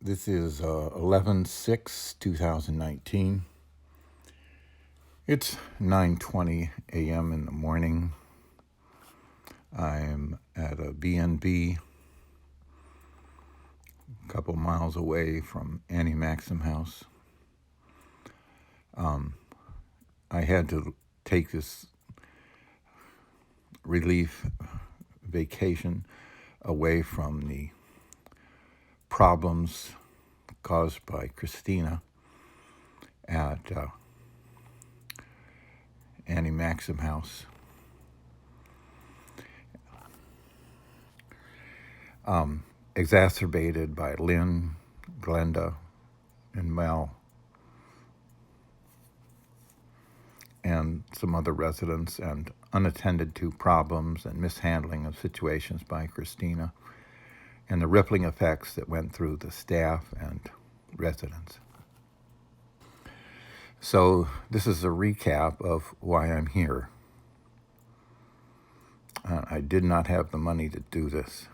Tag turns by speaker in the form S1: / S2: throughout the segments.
S1: This is 11/6/2019. It's 9:20 a.m. in the morning. I'm at a B&B a couple miles away from Annie Maxim House. I had to take this relief vacation away from the problems caused by Christina at Annie Maxim House. Exacerbated by Lynn, Glenda, and Mel, and some other residents, and unattended to problems and mishandling of situations by Christina, and the rippling effects that went through the staff and residents. So this is a recap of why I'm here. I did not have the money to do this.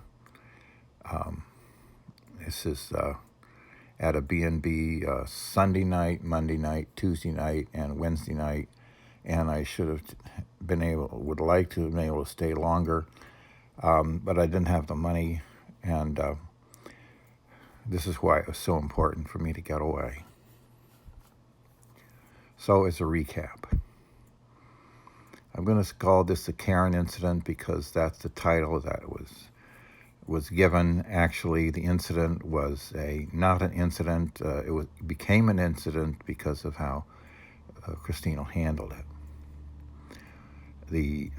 S1: This is at a B&B Sunday night, Monday night, Tuesday night, and Wednesday night, and I would like to have been able to stay longer, but I didn't have the money, and this is why it was so important for me to get away. So as a recap, I'm going to call this the Karen incident because that's the title that was given. Actually, the incident was not an incident. It became an incident because of how Christina handled it.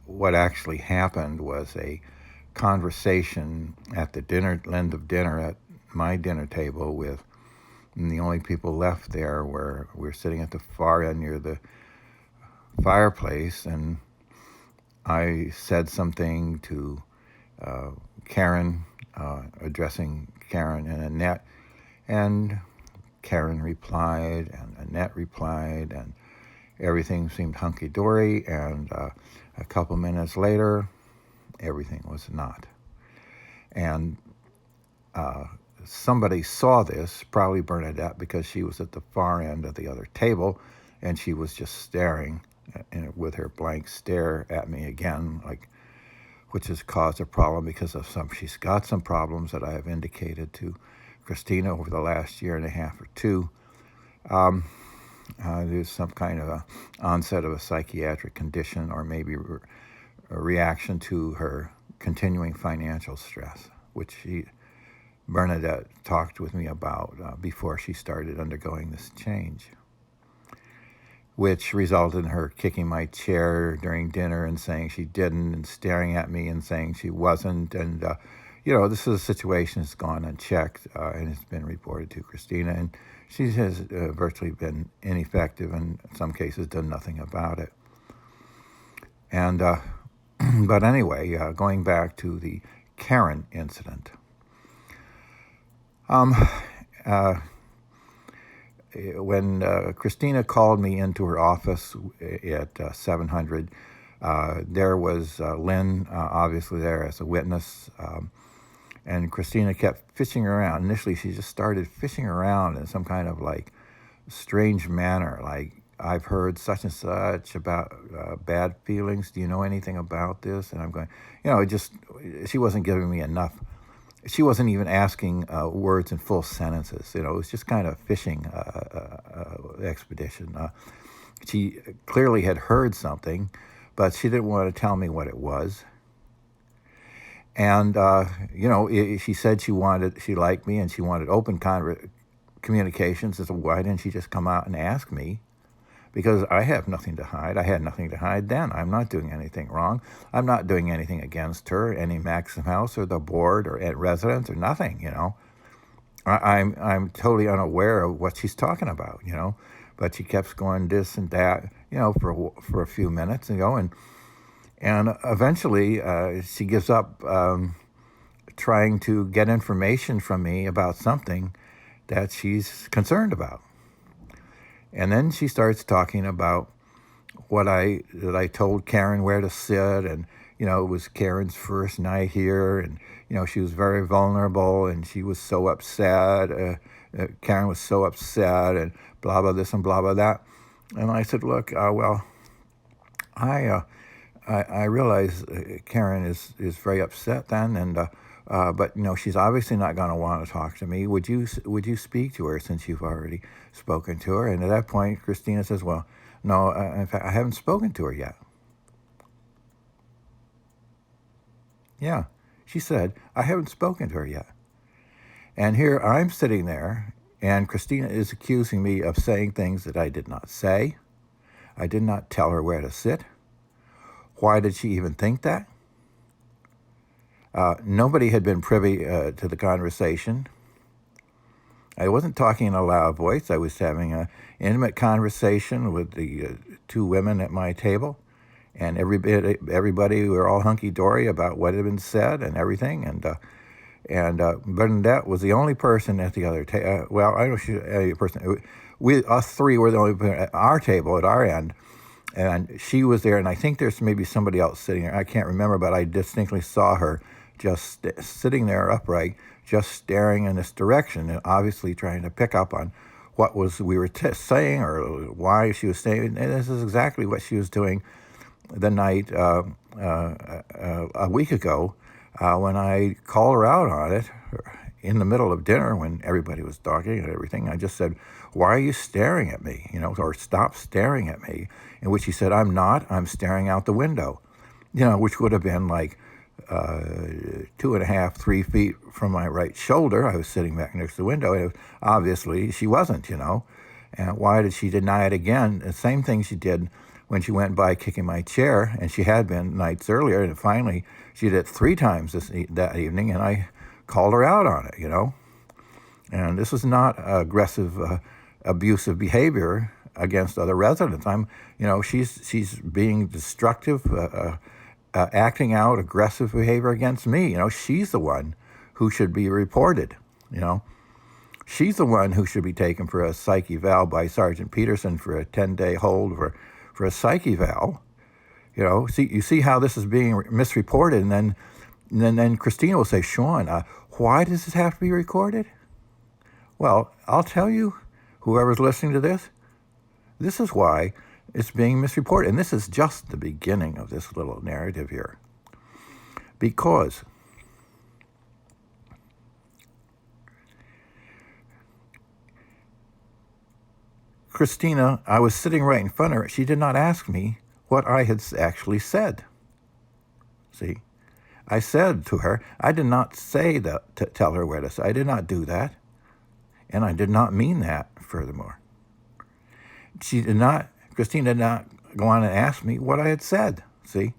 S1: What actually happened was a conversation at the end of dinner at my dinner table and the only people left there we're sitting at the far end near the fireplace, and I said something to Karen, addressing Karen and Annette, and Karen replied, and Annette replied, and everything seemed hunky-dory, and a couple minutes later, everything was not. And somebody saw this, probably Bernadette, because she was at the far end of the other table, and she was just staring with her blank stare at me again, which has caused a problem because of she's got some problems that I have indicated to Christina over the last year and a half or two. There's some kind of a onset of a psychiatric condition, or maybe a reaction to her continuing financial stress, which Bernadette talked with me about before she started undergoing this change, which resulted in her kicking my chair during dinner and saying she didn't, and staring at me and saying she wasn't. And, this is a situation that's gone unchecked, and it's been reported to Christina, and she has virtually been ineffective, and in some cases done nothing about it. And, but anyway, going back to the Karen incident. When Christina called me into her office at 700, there was Lynn, obviously there as a witness, and Christina kept fishing around. Initially, she just started fishing around in some kind of strange manner, like, I've heard such and such about bad feelings. Do you know anything about this? And I'm going, she wasn't giving me enough. She wasn't even asking words in full sentences. It was just kind of fishing expedition. She clearly had heard something, but she didn't want to tell me what it was. And, she said she liked me and she wanted open communications. So why didn't she just come out and ask me? Because I have nothing to hide. I had nothing to hide then. I'm not doing anything wrong. I'm not doing anything against her, any Maxim House or the board or at residents or nothing, I'm totally unaware of what she's talking about, But she kept going this and that, for a few minutes and eventually she gives up trying to get information from me about something that she's concerned about. And then she starts talking about that I told Karen where to sit, and it was Karen's first night here, and she was very vulnerable, and she was so upset. Karen was so upset, and blah blah this and blah blah that. And I said, look, well, I realize Karen is very upset then, and but she's obviously not going to want to talk to me. Would you speak to her since you've already spoken to her? And at that point, Christina says, well, no, in fact, I haven't spoken to her yet. Yeah, she said, I haven't spoken to her yet. And here I'm sitting there, and Christina is accusing me of saying things that I did not say. I did not tell her where to sit. Why did she even think that? Nobody had been privy to the conversation. I wasn't talking in a loud voice. I was having an intimate conversation with the two women at my table, and everybody were all hunky-dory about what had been said and everything. And Bernadette was the only person at the other table. Well, I don't know if she's the person. Us three were the only people at our table at our end. And she was there, and I think there's maybe somebody else sitting there. I can't remember, but I distinctly saw her just sitting there upright, just staring in this direction, and obviously trying to pick up on what we were saying or why she was saying. And this is exactly what she was doing the night a week ago when I called her out on it in the middle of dinner when everybody was talking and everything. I just said, why are you staring at me? Or stop staring at me. In which he said, I'm not, I'm staring out the window. Which would have been like 2.5, 3 feet from my right shoulder. I was sitting back next to the window, and obviously she wasn't, And why did she deny it again? The same thing she did when she went by kicking my chair, and she had been nights earlier, and finally she did it 3 times that evening, and I called her out on it, And this was not aggressive, abusive behavior against other residents. She's being destructive, acting out aggressive behavior against me. She's the one who should be reported. She's the one who should be taken for a psych eval by Sergeant Peterson for a 10-day hold for a psych eval. You see how this is being misreported, and then Christina will say, Sean, why does this have to be recorded? Well, I'll tell you, whoever's listening to this is why it's being misreported. And this is just the beginning of this little narrative here. Because Christina, I was sitting right in front of her. She did not ask me what I had actually said. See? I said to her, I did not say that to tell her where to sit. I did not do that. And I did not mean that, furthermore. Christina did not go on and ask me what I had said, see?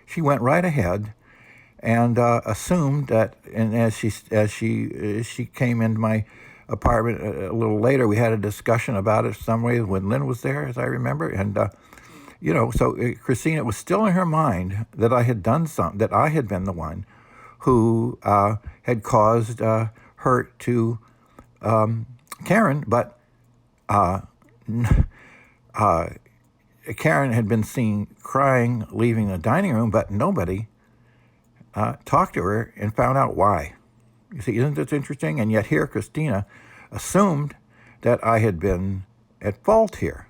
S1: She went right ahead and assumed that, and as she came into my apartment a little later, we had a discussion about it some way when Lynn was there, as I remember, and so Christina, it was still in her mind that I had done something, that I had been the one who had caused hurt to Karen, but Karen had been seen crying, leaving the dining room, but nobody talked to her and found out why. You see, isn't this interesting? And yet here, Christina assumed that I had been at fault here,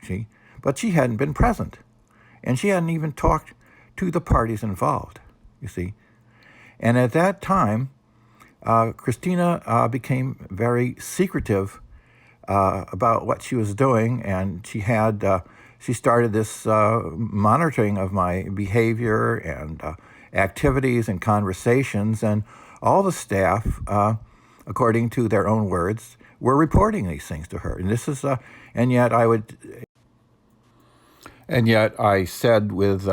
S1: see? But she hadn't been present, and she hadn't even talked to the parties involved, you see. And at that time, Christina became very secretive about what she was doing, and she started this monitoring of my behavior and activities and conversations, and all the staff, according to their own words, were reporting these things to her. And this is, and yet I said with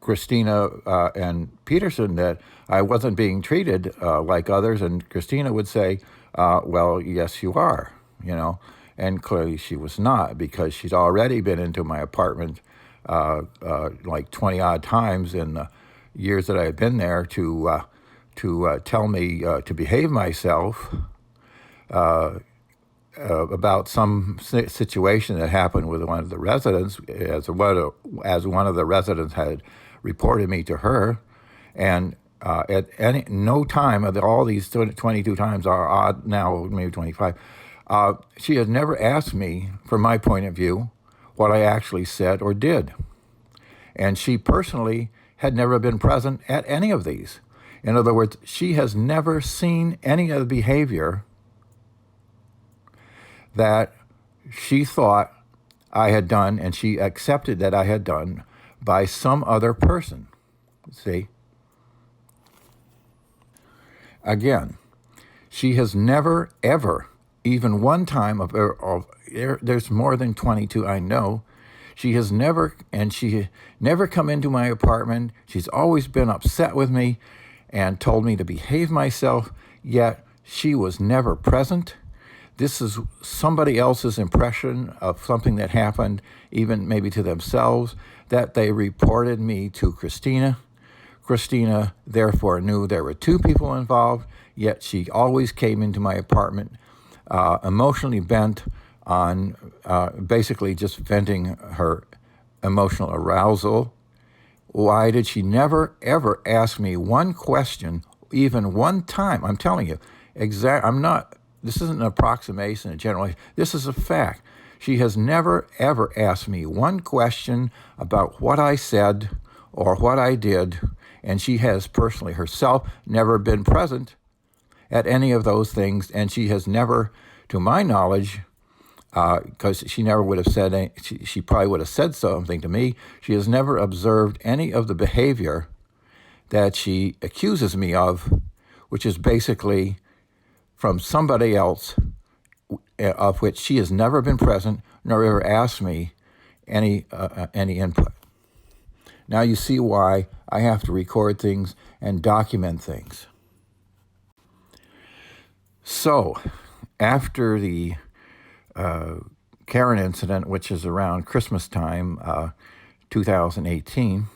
S1: Christina and Peterson that I wasn't being treated like others, and Christina would say, well, yes, you are, and clearly she was not, because she's already been into my apartment like 20 odd times in the years that I had been there to tell me to behave myself about some situation that happened with one of the residents, as one of the residents had reported me to her, and at no time of all these 22 times are odd now, maybe 25, she had never asked me, from my point of view, what I actually said or did. And she personally had never been present at any of these. In other words, she has never seen any of the behavior that she thought I had done, and she accepted that I had done by some other person. See? Again, she has never, ever, even one time there's more than 22, I know, she has never come into my apartment. She's always been upset with me and told me to behave myself, yet she was never present. This is somebody else's impression of something that happened, even maybe to themselves, that they reported me to Christina. Christina, therefore, knew there were two people involved, yet she always came into my apartment emotionally bent on basically just venting her emotional arousal. Why did she never, ever ask me one question, even one time? I'm telling you, this isn't an approximation, a general, this is a fact. She has never, ever asked me one question about what I said or what I did, and she has personally herself never been present at any of those things, and she has never, to my knowledge, because she never would have said, she probably would have said something to me, she has never observed any of the behavior that she accuses me of, which is basically from somebody else, of which she has never been present, nor ever asked me any input. Now you see why I have to record things and document things. So, after the Karen incident, which is around Christmas time, 2018,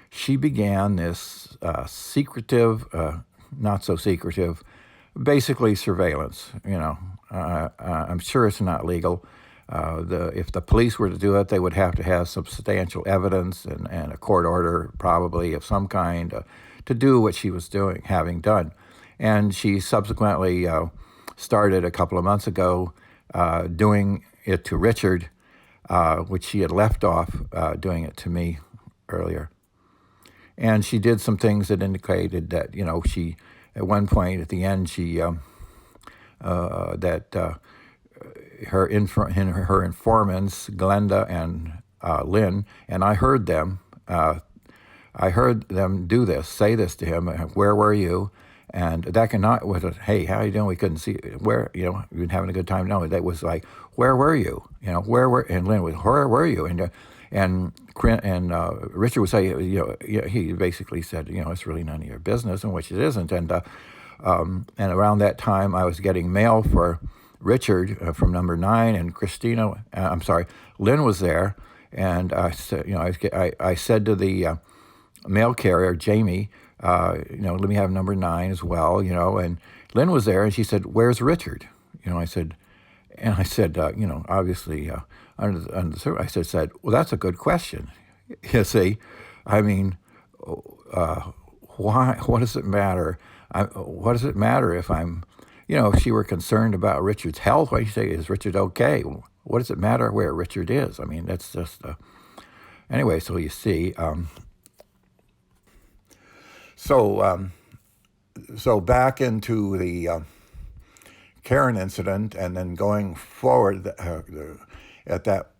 S1: she began this secretive, not so secretive, basically surveillance. I'm sure it's not legal. If the police were to do it, they would have to have substantial evidence and a court order, probably of some kind, to do what she was having done. And she subsequently started a couple of months ago doing it to Richard, which she had left off doing it to me earlier. And she did some things that indicated that, she, at one point at the end, she, her informants, Glenda and Lynn, and I heard them do this, say this to him, where were you? And that cannot, with a, hey, how you doing? We couldn't see, where, you've been having a good time. No, that was like, where were you? And Lynn was, where were you? And Richard would say, he basically said, it's really none of your business, and which it isn't. And around that time, I was getting mail for Richard from number 9, and Lynn was there. And I said, I said to the mail carrier, Jamie, let me have number 9 as well, and Lynn was there, and she said, where's Richard? I said, obviously, under the survey, I said, well, that's a good question. You see, I mean, why, what does it matter? What does it matter if I'm, if she were concerned about Richard's health, why do you say, is Richard okay? What does it matter where Richard is? I mean, that's just, anyway, so you see, So back into the Karen incident, and then going forward at that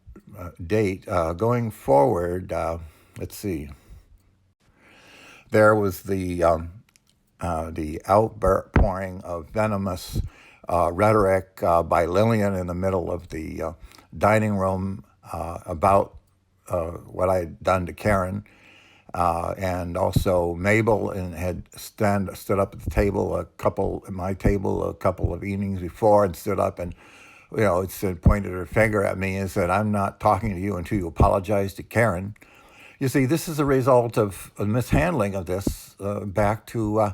S1: date, going forward, let's see. There was the outpouring of venomous rhetoric by Lillian in the middle of the dining room about what I had done to Karen. And also Mabel had stood up at the table, at my table, a couple of evenings before, and stood up and, pointed her finger at me and said, I'm not talking to you until you apologize to Karen. You see, this is a result of a mishandling of this back to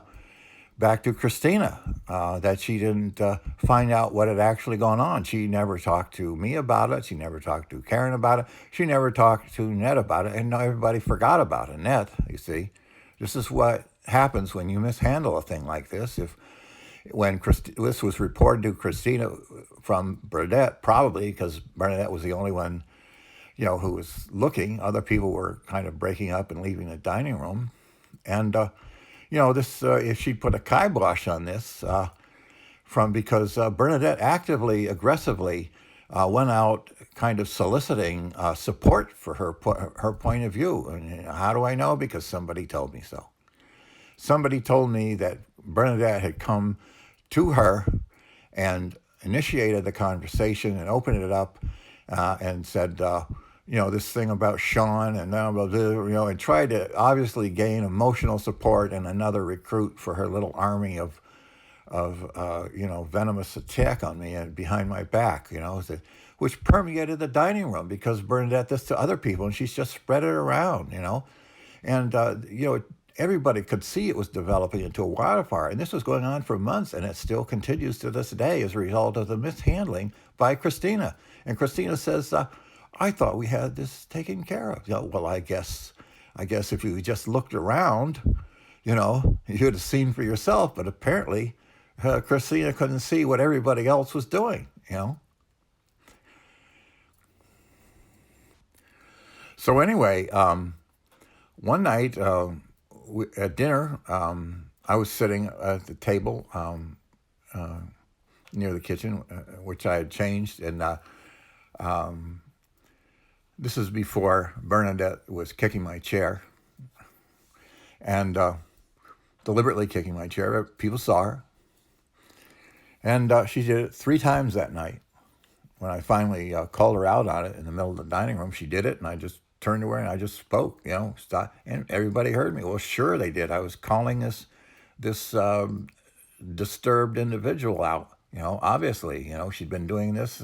S1: back to Christina, that she didn't find out what had actually gone on. She never talked to me about it. She never talked to Karen about it. She never talked to Ned about it. And everybody forgot about it. Ned, you see, this is what happens when you mishandle a thing like this. When this was reported to Christina from Burnett, probably because Burnett was the only one, who was looking. Other people were kind of breaking up and leaving the dining room. And, this if she put a kibosh on this, because Bernadette actively, aggressively went out kind of soliciting support for her point of view. And how do I know? Because somebody told me so. Somebody told me that Bernadette had come to her and initiated the conversation and opened it up and said, this thing about Sean and and tried to obviously gain emotional support and another recruit for her little army of venomous attack on me and behind my back, which permeated the dining room because Bernadette this to other people and she's just spread it around, and everybody could see it was developing into a wildfire, and this was going on for months, and it still continues to this day as a result of the mishandling by Christina. And Christina says, I thought we had this taken care of. Well, I guess if you just looked around, you'd have seen for yourself, but apparently Christina couldn't see what everybody else was doing, So anyway, one night at dinner, I was sitting at the table near the kitchen, which I had changed, and this is before Bernadette was kicking my chair, and deliberately kicking my chair. People saw her, and she did it 3 times that night. When I finally called her out on it in the middle of the dining room, she did it, and I just turned to her and I just spoke, stop, and everybody heard me. Well, sure they did. I was calling this disturbed individual out. Obviously, she'd been doing this,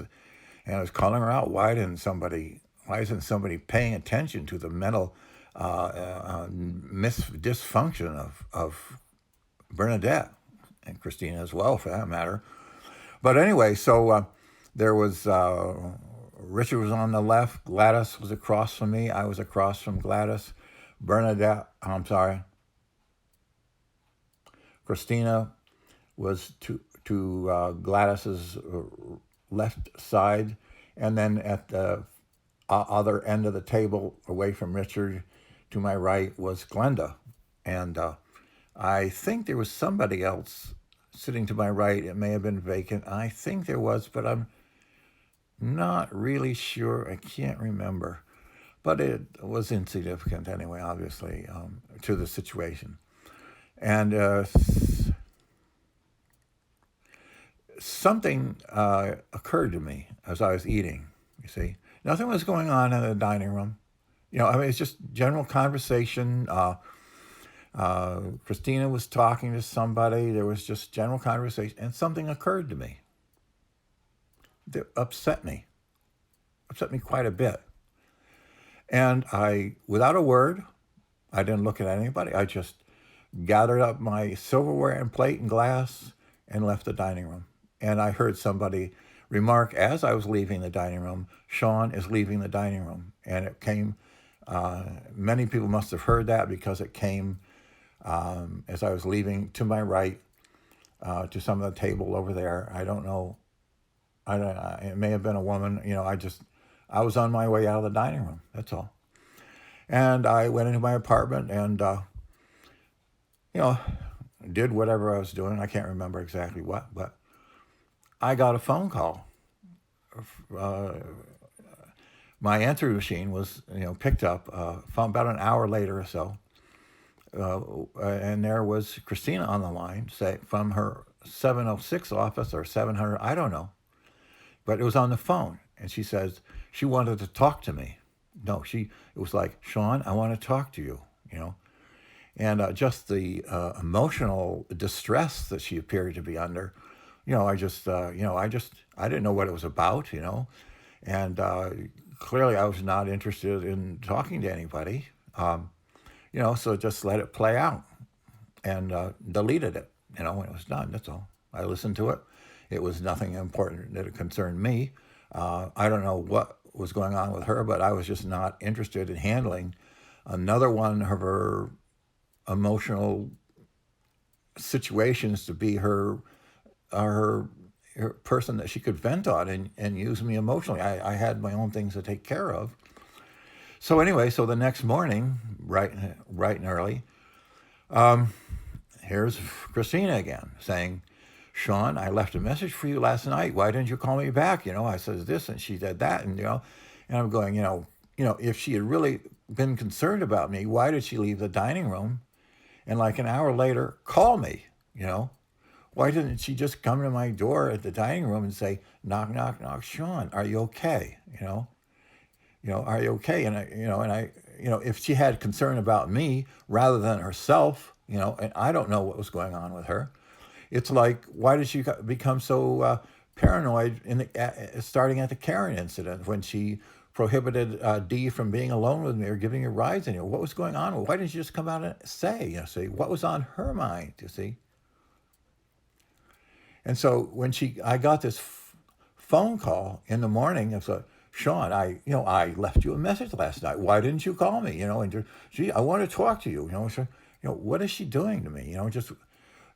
S1: and I was calling her out. Why isn't somebody paying attention to the mental dysfunction of Bernadette and Christina as well, for that matter? But anyway, so there was Richard was on the left, Gladys was across from me, I was across from Gladys, Christina was to Gladys's left side, and then at the other end of the table, away from Richard, to my right was Glenda, and I think there was somebody else sitting to my right. It may have been vacant. I think there was, but I'm not really sure. I can't remember. But it was insignificant anyway, obviously, to the situation. And something occurred to me as I was eating, you see. Nothing was going on in the dining room. It's just general conversation. Christina was talking to somebody. There was just general conversation, and something occurred to me that upset me quite a bit. And without a word, I didn't look at anybody. I just gathered up my silverware and plate and glass and left the dining room. And I heard somebody remark as I was leaving the dining room, Sean is leaving the dining room. And it came, many people must have heard that because it came as I was leaving to my right, to some of the table over there. I don't know. It may have been a woman. I was on my way out of the dining room. That's all. And I went into my apartment and, did whatever I was doing. I can't remember exactly what, but I got a phone call. My answering machine was, picked up about an hour later or so. And there was Christina on the line, say from her 706 office or 700, I don't know. But it was on the phone. And she says she wanted to talk to me. No, it was like, Sean, I want to talk to you, And just the emotional distress that she appeared to be under, I didn't know what it was about, And clearly I was not interested in talking to anybody, so just let it play out and deleted it. when it was done. That's all. I listened to it. It was nothing important that it concerned me. I don't know what was going on with her, but I was just not interested in handling another one of her emotional situations to be her person that she could vent on and use me emotionally. I had my own things to take care of. So anyway, so the next morning, right and early, here's Christina again saying, Sean, I left a message for you last night. Why didn't you call me back? I said this and she did that, and I'm going, if she had really been concerned about me, why did she leave the dining room and like an hour later call me? Why didn't she just come to my door at the dining room and say, knock, knock, knock, Sean, are you okay? Are you okay? If she had concern about me rather than herself, and I don't know what was going on with her. It's like, why did she become so paranoid starting at the Karen incident when she prohibited Dee from being alone with me or giving her rides? And what was going on? Why didn't she just come out and say, see, what was on her mind, you see? And so when I got this phone call in the morning, it's like, Sean, I left you a message last night. Why didn't you call me? And gee, I want to talk to you. So, what is she doing to me?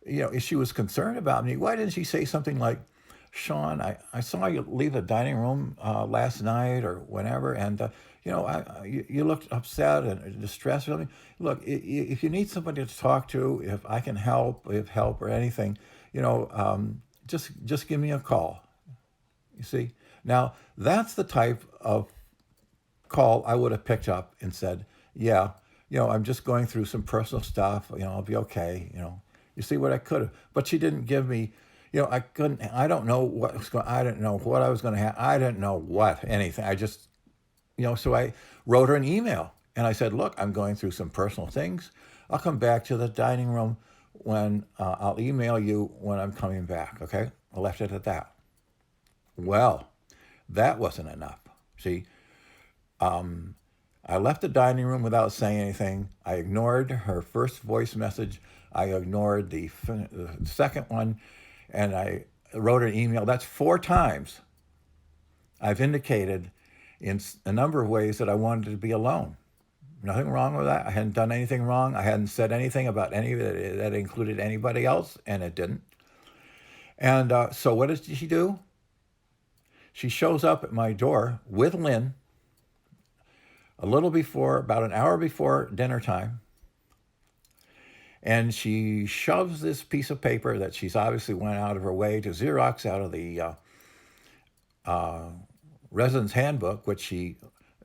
S1: If she was concerned about me, why didn't she say something like, Sean, I saw you leave the dining room last night or whenever, and you looked upset and distressed. Look, if you need somebody to talk to, if I can help, if help or anything, just give me a call. You see, now that's the type of call I would have picked up and said, yeah, I'm just going through some personal stuff. I'll be okay. You see what I could have, but she didn't give me, I couldn't, I don't know what was going, I didn't know what I was going to have. I didn't know anything. I just, so I wrote her an email and I said, look, I'm going through some personal things. I'll come back to the dining room when I'll email you when I'm coming back. Okay. I left it at that. Well, that wasn't enough. See, I left the dining room without saying anything. I ignored her first voice message. I ignored the second one, and I wrote an email. That's 4 times I've indicated in a number of ways that I wanted to be alone. Nothing wrong with that. I hadn't done anything wrong. I hadn't said anything about any that included anybody else, and it didn't. And so what did she do? She shows up at my door with Lynn about an hour before dinner time. And she shoves this piece of paper that she's obviously went out of her way to Xerox out of the residence handbook, which she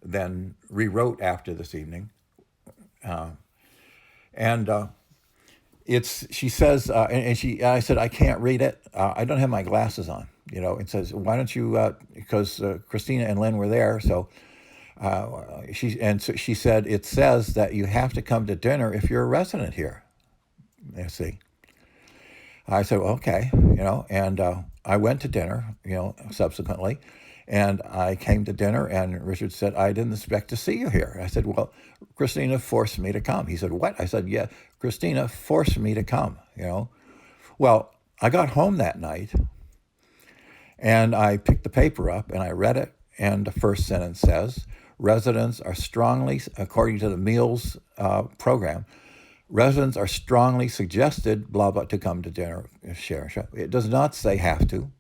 S1: then rewrote after this evening. She says, I said, I can't read it. I don't have my glasses on, It says, why don't you, because Christina and Lynn were there. So she said, it says that you have to come to dinner if you're a resident here. You see. I said, well, okay, and I went to dinner, subsequently, and I came to dinner, and Richard said, I didn't expect to see you here. I said, well, Christina forced me to come. He said, what? I said, yeah, Christina forced me to come, Well, I got home that night, and I picked the paper up, and I read it, and the first sentence says, residents are strongly, according to the meals program, residents are strongly suggested, blah, blah, to come to dinner, share. It does not say have to.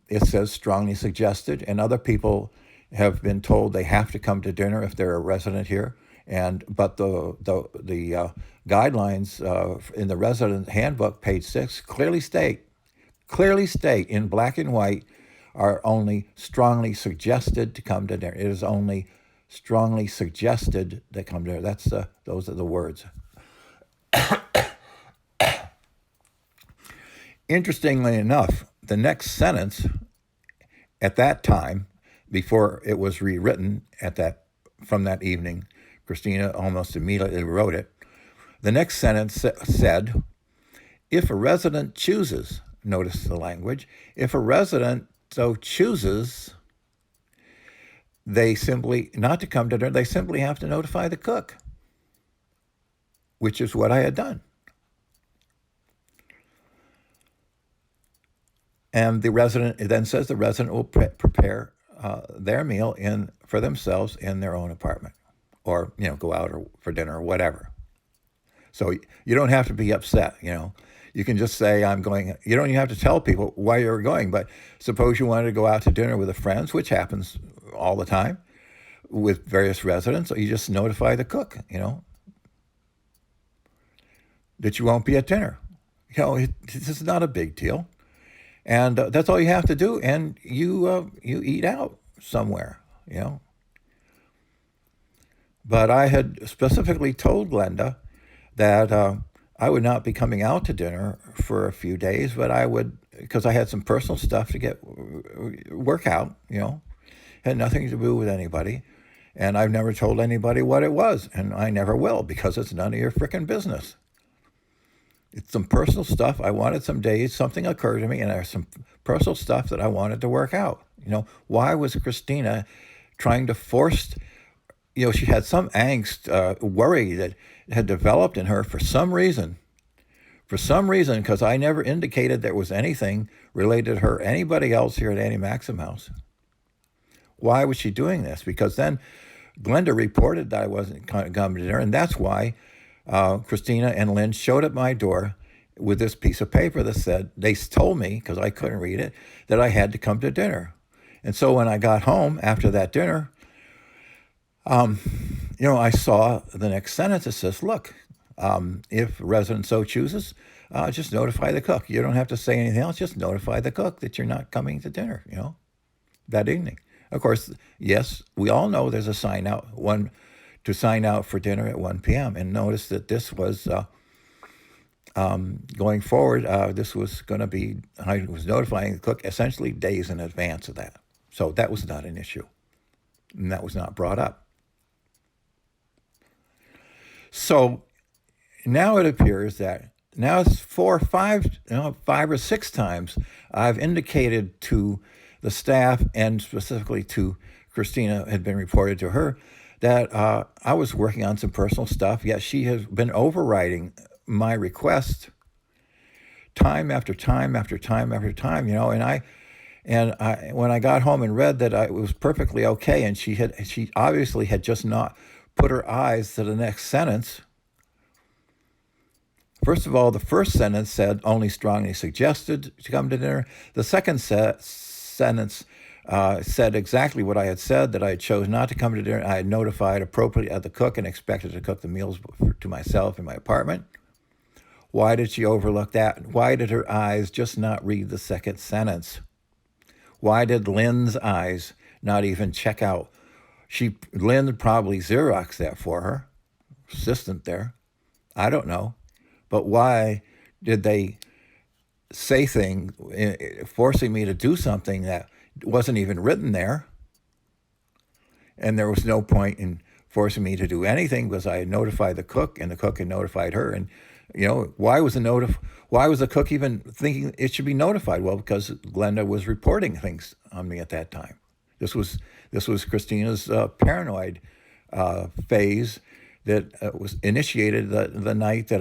S1: It says strongly suggested, and other people have been told they have to come to dinner if they're a resident here. But the guidelines in the resident handbook, page 6, clearly state in black and white, are only strongly suggested to come to dinner. It is only strongly suggested that come to dinner. Those are the words. Interestingly enough, the next sentence at that time, before it was rewritten from that evening, Christina almost immediately wrote it. The next sentence said, if a resident chooses, notice the language, if a resident so chooses, they simply, not to come to dinner, they simply have to notify the cook, which is what I had done. And the resident, it then says the resident will prepare their meal for themselves in their own apartment, or go out or for dinner or whatever. So you don't have to be upset. You can just say, I'm going. You don't even have to tell people why you're going. But suppose you wanted to go out to dinner with friends, which happens all the time with various residents. You just notify the cook, that you won't be at dinner. This is not a big deal. And that's all you have to do. And you eat out somewhere. But I had specifically told Glenda that I would not be coming out to dinner for a few days, but I would, because I had some personal stuff to work out, had nothing to do with anybody. And I've never told anybody what it was, and I never will, because it's none of your frickin' business. It's some personal stuff. I wanted some days, something occurred to me, and there's some personal stuff that I wanted to work out. Why was Christina trying to force, she had some angst, worry that had developed in her for some reason, because I never indicated there was anything related to her or anybody else here at Annie Maxim House. Why was she doing this? Because then Glenda reported that I wasn't coming to dinner, and that's why Christina and Lynn showed at my door with this piece of paper that said, they told me, because I couldn't read it, that I had to come to dinner. And so when I got home after that dinner, I saw the next sentence that says, look, if a resident so chooses, just notify the cook. You don't have to say anything else. Just notify the cook that you're not coming to dinner, that evening. Of course, yes, we all know there's a sign out, to sign out for dinner at 1 p.m. And notice that this was, going forward, this was going to be, I was notifying the cook essentially days in advance of that. So that was not an issue. And that was not brought up. So now it appears that now it's 5 or 6 times I've indicated to the staff, and specifically to Christina, had been reported to her, that I was working on some personal stuff. Yet she has been overriding my request time after time after time after time, and I when I got home and read that it was perfectly okay, and she obviously had just not put her eyes to the next sentence. First of all, the first sentence said only strongly suggested to come to dinner. The second sentence said exactly what I had said, that I chose not to come to dinner. I had notified appropriately the cook and expected to cook the meals to myself in my apartment. Why did she overlook that? Why did her eyes just not read the second sentence? Why did Lynn's eyes not even check out? Lynn probably Xeroxed that for her, assistant there. I don't know. But why did they say things, forcing me to do something that wasn't even written there? And there was no point in forcing me to do anything, because I had notified the cook, and the cook had notified her. And why was the cook even thinking it should be notified? Well, because Glenda was reporting things on me at that time. This was Christina's paranoid phase that was initiated the night that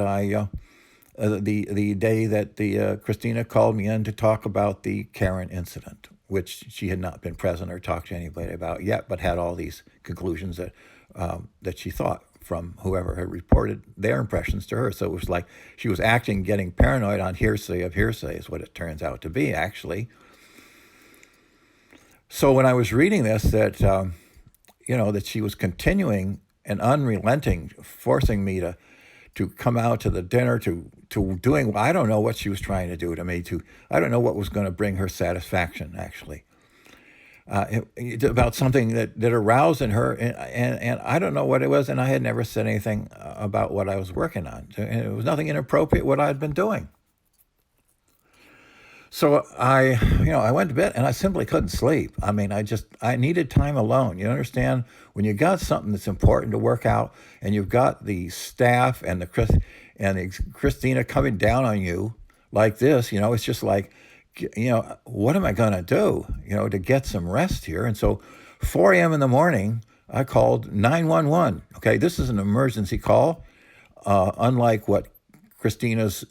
S1: the day that Christina called me in to talk about the Karen incident, which she had not been present or talked to anybody about yet, but had all these conclusions that she thought from whoever had reported their impressions to her. So it was like she was getting paranoid on hearsay of hearsay, is what it turns out to be, actually. So when I was reading this, that that she was continuing and unrelenting, forcing me to come out to the dinner, to doing, I don't know what she was trying to do to me, I don't know what was going to bring her satisfaction, actually. About something that aroused in her, and I don't know what it was, and I had never said anything about what I was working on. And it was nothing inappropriate what I had been doing. So I went to bed, and I simply couldn't sleep. I mean, I needed time alone. You understand? When you got something that's important to work out, and you've got the staff and Christina coming down on you like this, it's just like, what am I going to do, to get some rest here? And so 4 a.m. in the morning, I called 911. Okay, this is an emergency call, unlike what Christina's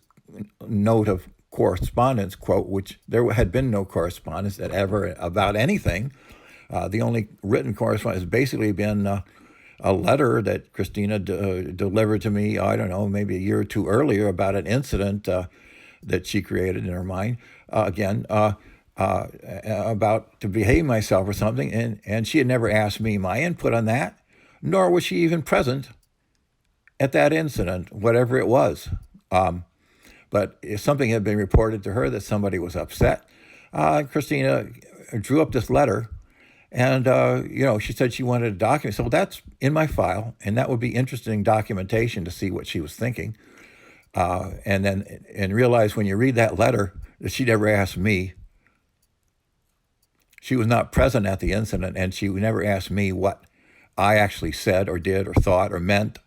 S1: note of correspondence, quote, which there had been no correspondence that ever about anything. The only written correspondence has basically been a letter that Christina delivered to me, I don't know, maybe a year or two earlier about an incident that she created in her mind. About to behave myself or something, and she had never asked me my input on that, nor was she even present at that incident, whatever it was. But if something had been reported to her that somebody was upset, Christina drew up this letter, and she said she wanted a document. So that's in my file, and that would be interesting documentation to see what she was thinking. And realize when you read that letter that she never asked me. She was not present at the incident, and she never asked me what I actually said or did or thought or meant.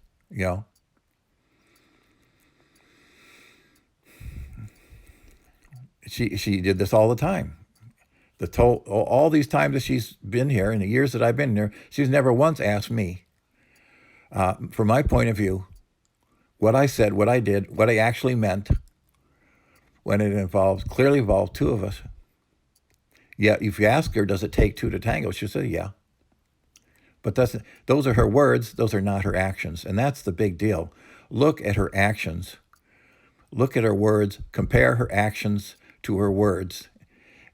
S1: She did this all the time. All these times that she's been here, in the years that I've been here, she's never once asked me, from my point of view, what I said, what I did, what I actually meant, when it clearly involved two of us. Yeah, if you ask her, does it take two to tango? She'll say, yeah. But those are her words, those are not her actions. And that's the big deal. Look at her actions. Look at her words, compare her actions to her words,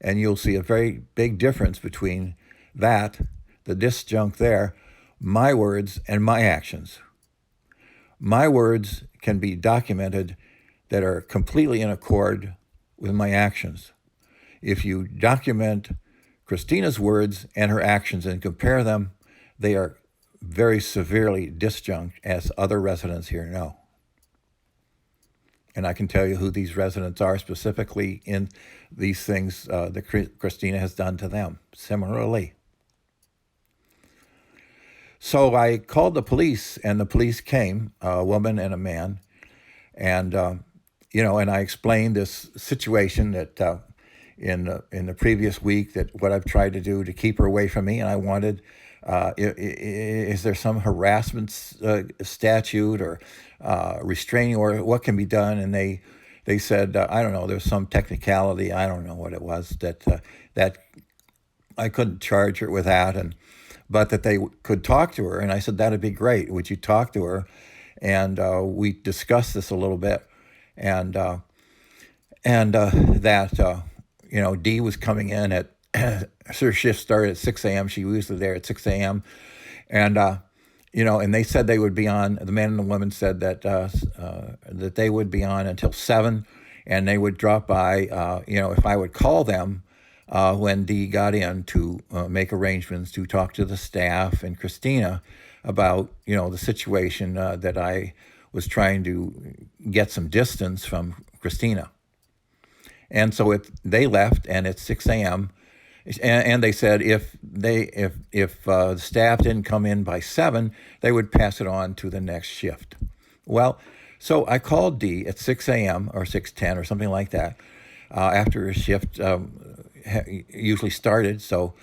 S1: and you'll see a very big difference between that, the disjunct there, my words and my actions. My words can be documented that are completely in accord with my actions. If you document Christina's words and her actions and compare them, they are very severely disjunct, as other residents here know. And I can tell you who these residents are specifically in these things that Christina has done to them similarly. So I called the police, and the police came, a woman and a man, and and I explained this situation that in the previous week, that what I've tried to do to keep her away from me, and I wanted, is there some harassment statute or restraining order? What can be done? And they said, I don't know, there's some technicality, I don't know what it was, that I couldn't charge her with that, but that they could talk to her. And I said, that'd be great. Would you talk to her? And we discussed this a little bit, and that Dee was coming in at her shift started at 6 a.m. She was usually there at 6 a.m. And and they said they would be on. The man and the woman said that that they would be on until 7, and they would drop by. If I would call them when Dee got in to make arrangements to talk to the staff and Christina about the situation that I was trying to get some distance from Christina. And so they left, and it's 6 a.m. And they said if the staff didn't come in by 7, they would pass it on to the next shift. Well, so I called Dee at 6 a.m. or 6:10 or something like that after her shift usually started. So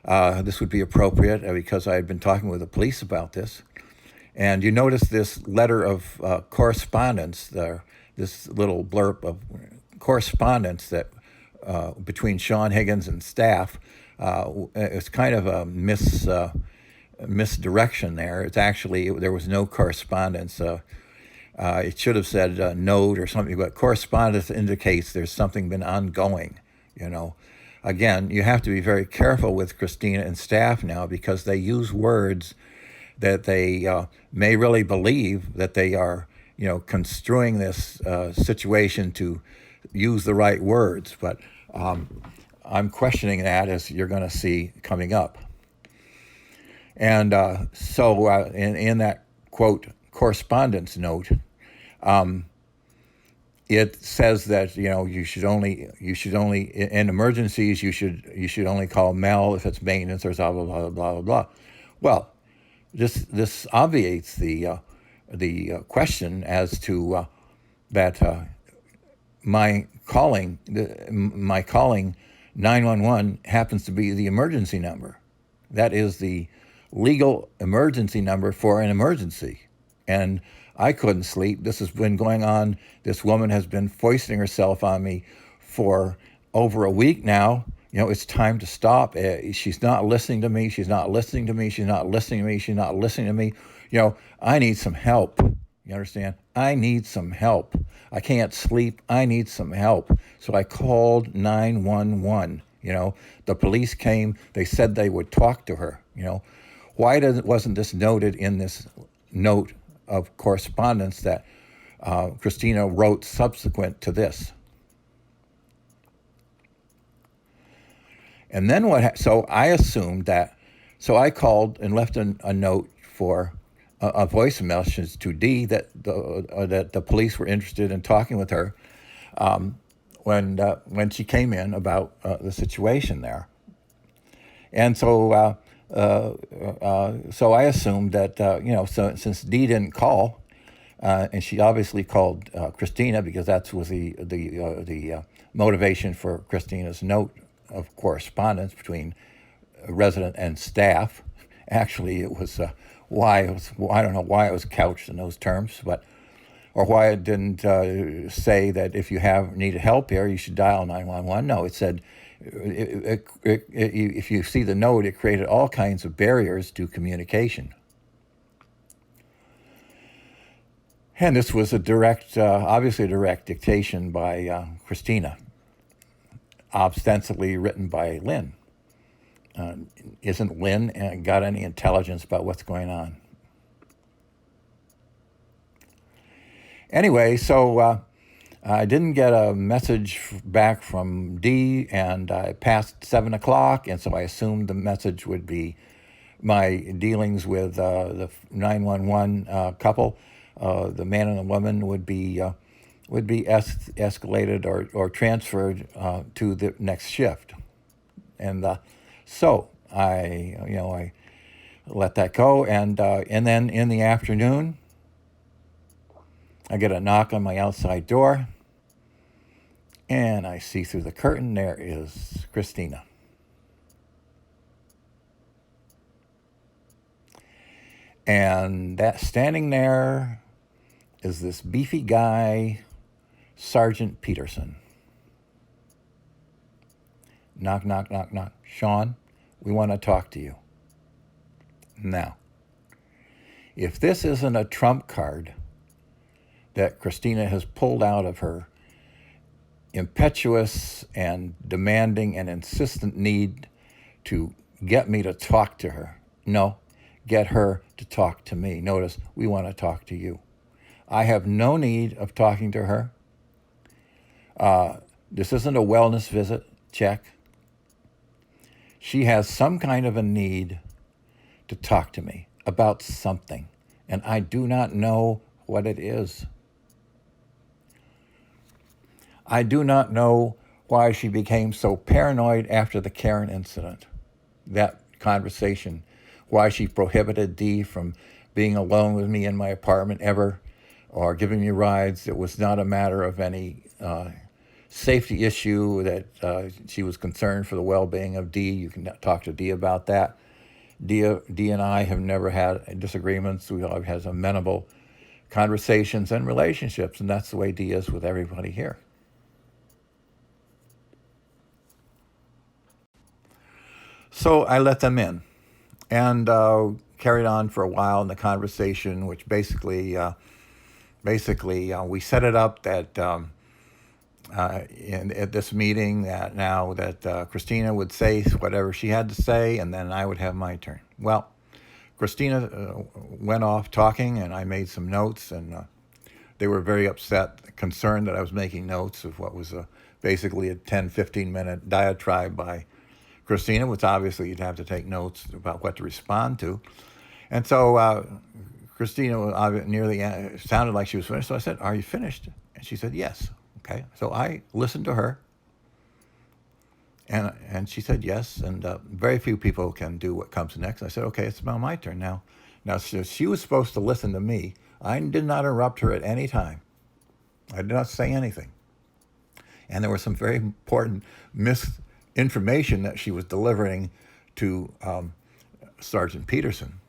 S1: this would be appropriate because I had been talking with the police about this. And you notice this letter of correspondence there, this little blurb of correspondence that between Sean Higgins and staff. It's kind of a misdirection there. It's actually, there was no correspondence. It should have said note or something, but correspondence indicates there's something been ongoing, Again, you have to be very careful with Christina and staff now, because they use words that they may really believe that they are, construing this situation to use the right words, but I'm questioning that, as you're going to see coming up. And so in that quote correspondence note, it says that you should only in emergencies you should only call Mel if it's maintenance or blah blah blah blah blah blah. Well, this obviates the question as to that. My calling 911 happens to be the emergency number. That is the legal emergency number for an emergency. And I couldn't sleep. This has been going on. This woman has been foisting herself on me for over a week now. It's time to stop. She's not listening to me. She's not listening to me. She's not listening to me. She's not listening to me. I need some help. You understand? I need some help. I can't sleep. I need some help. So I called 911. The police came. They said they would talk to her. Why wasn't this noted in this note of correspondence that Christina wrote subsequent to this? And then so I assumed that, so I called and left a note for a voice message to Dee that the police were interested in talking with her when she came in about the situation there. And so so I assumed that so since Dee didn't call, and she obviously called Christina because that was the motivation for Christina's note of correspondence between resident and staff. Actually, it was I don't know why it was couched in those terms, or why it didn't say that if you need help here, you should dial 911. No, it said if you see the note, it created all kinds of barriers to communication. And this was obviously a direct dictation by Christina, ostensibly written by Lynn. Isn't Lynn got any intelligence about what's going on? Anyway, so I didn't get a message back from Dee, and I passed 7 o'clock, and so I assumed the message would be my dealings with the 911 couple. The man and the woman would be escalated or transferred to the next shift. And so I let that go, and then in the afternoon, I get a knock on my outside door, and I see through the curtain there is Christina. And that standing there is this beefy guy, Sergeant Peterson. Knock, knock, knock, knock. Sean, we want to talk to you. Now, if this isn't a trump card that Christina has pulled out of her impetuous and demanding and insistent need to get me to talk to her. No, get her to talk to me. Notice, we want to talk to you. I have no need of talking to her. This isn't a wellness visit. Check. She has some kind of a need to talk to me about something, and I do not know what it is. I do not know why she became so paranoid after the Karen incident, that conversation, why she prohibited Dee from being alone with me in my apartment ever, or giving me rides. It was not a matter of any safety issue, that she was concerned for the well-being of Dee. You can talk to Dee about that. Dee and I have never had disagreements. We always have amenable conversations and relationships, and that's the way Dee is with everybody here. So I let them in, and carried on for a while in the conversation, which basically we set it up that at this meeting that Christina would say whatever she had to say, and then I would have my turn. Well, Christina went off talking, and I made some notes, and they were very upset, concerned that I was making notes of what was basically a 10, 15-minute diatribe by Christina, which obviously you'd have to take notes about what to respond to. And so Christina nearly sounded like she was finished. So I said, "Are you finished?" And she said, "Yes." Okay. So I listened to her, and she said yes. And very few people can do what comes next. I said, "Okay, it's now my turn now." Now she was supposed to listen to me. I did not interrupt her at any time. I did not say anything. And there was some very important misinformation that she was delivering to Sergeant Peterson.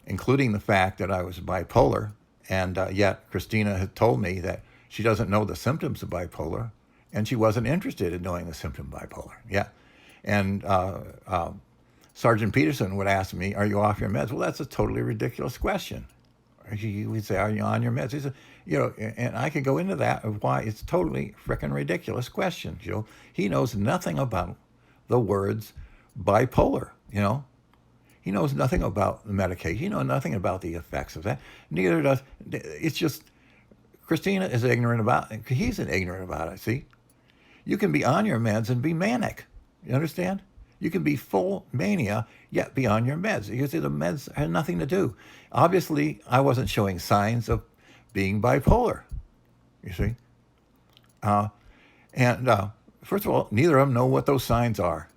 S1: including the fact that I was bipolar. And yet Christina had told me that she doesn't know the symptoms of bipolar, and she wasn't interested in knowing the symptom of bipolar. Yeah. And Sergeant Peterson would ask me, "Are you off your meds?" Well, that's a totally ridiculous question. He would say, "Are you on your meds?" He said, and I could go into that of why it's totally freaking ridiculous question. He knows nothing about the words bipolar. He knows nothing about the medication. He knows nothing about the effects of that. Neither does. It's just Christina is ignorant about it. He's ignorant about it. See, you can be on your meds and be manic. You understand? You can be full mania, yet be on your meds. You see, the meds had nothing to do. Obviously, I wasn't showing signs of being bipolar, you see. And first of all, neither of them know what those signs are.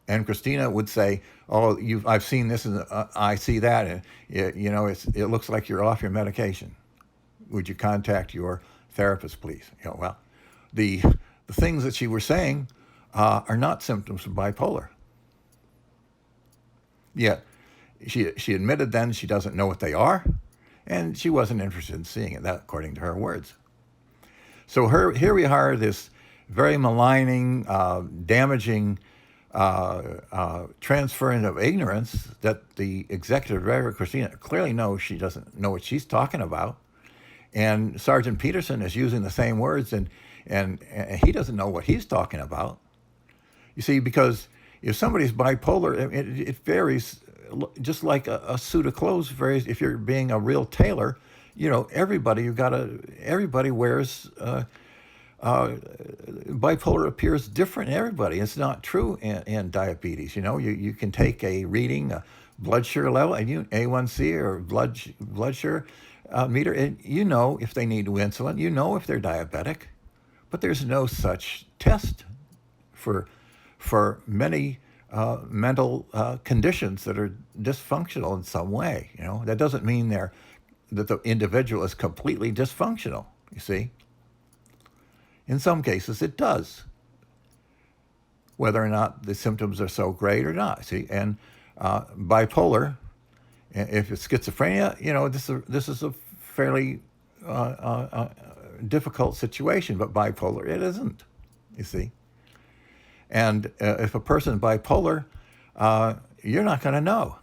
S1: And Christina would say, "Oh, I've seen this, and I see that, and it looks like you're off your medication. Would you contact your therapist, please?" Well, the things that she was saying are not symptoms of bipolar. Yet she admitted then she doesn't know what they are, and she wasn't interested in seeing it. That, according to her words. So here we are, this very maligning, damaging transference of ignorance that the executive director, Christina, clearly knows she doesn't know what she's talking about. And Sergeant Peterson is using the same words, and he doesn't know what he's talking about. You see, because if somebody's bipolar, it varies, just like a suit of clothes varies. If you're being a real tailor, everybody wears. Bipolar appears different in everybody. It's not true in diabetes. You can take a reading, a blood sugar level, and A1C or blood sugar meter, and if they need insulin. If they're diabetic, but there's no such test for many mental conditions that are dysfunctional in some way. That doesn't mean that the individual is completely dysfunctional. You see. In some cases, it does, whether or not the symptoms are so great or not. See, and bipolar, if it's schizophrenia, this is a fairly difficult situation. But bipolar, it isn't. You see, and if a person's bipolar, you're not going to know.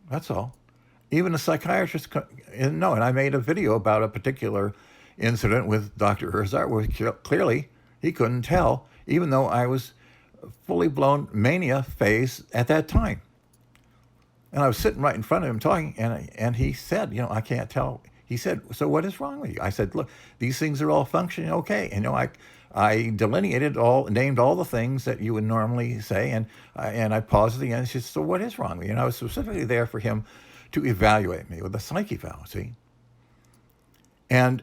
S1: That's all. Even a psychiatrist know. And I made a video about a particular incident with Dr. Herzog, where clearly he couldn't tell, even though I was fully blown mania phase at that time. And I was sitting right in front of him talking, and he said, I can't tell. He said, "So what is wrong with you?" I said, "Look, these things are all functioning okay." And I delineated named all the things that you would normally say, and I paused at the end. She said, "So what is wrong with you?" And I was specifically there for him to evaluate me with a psyche valve, see? And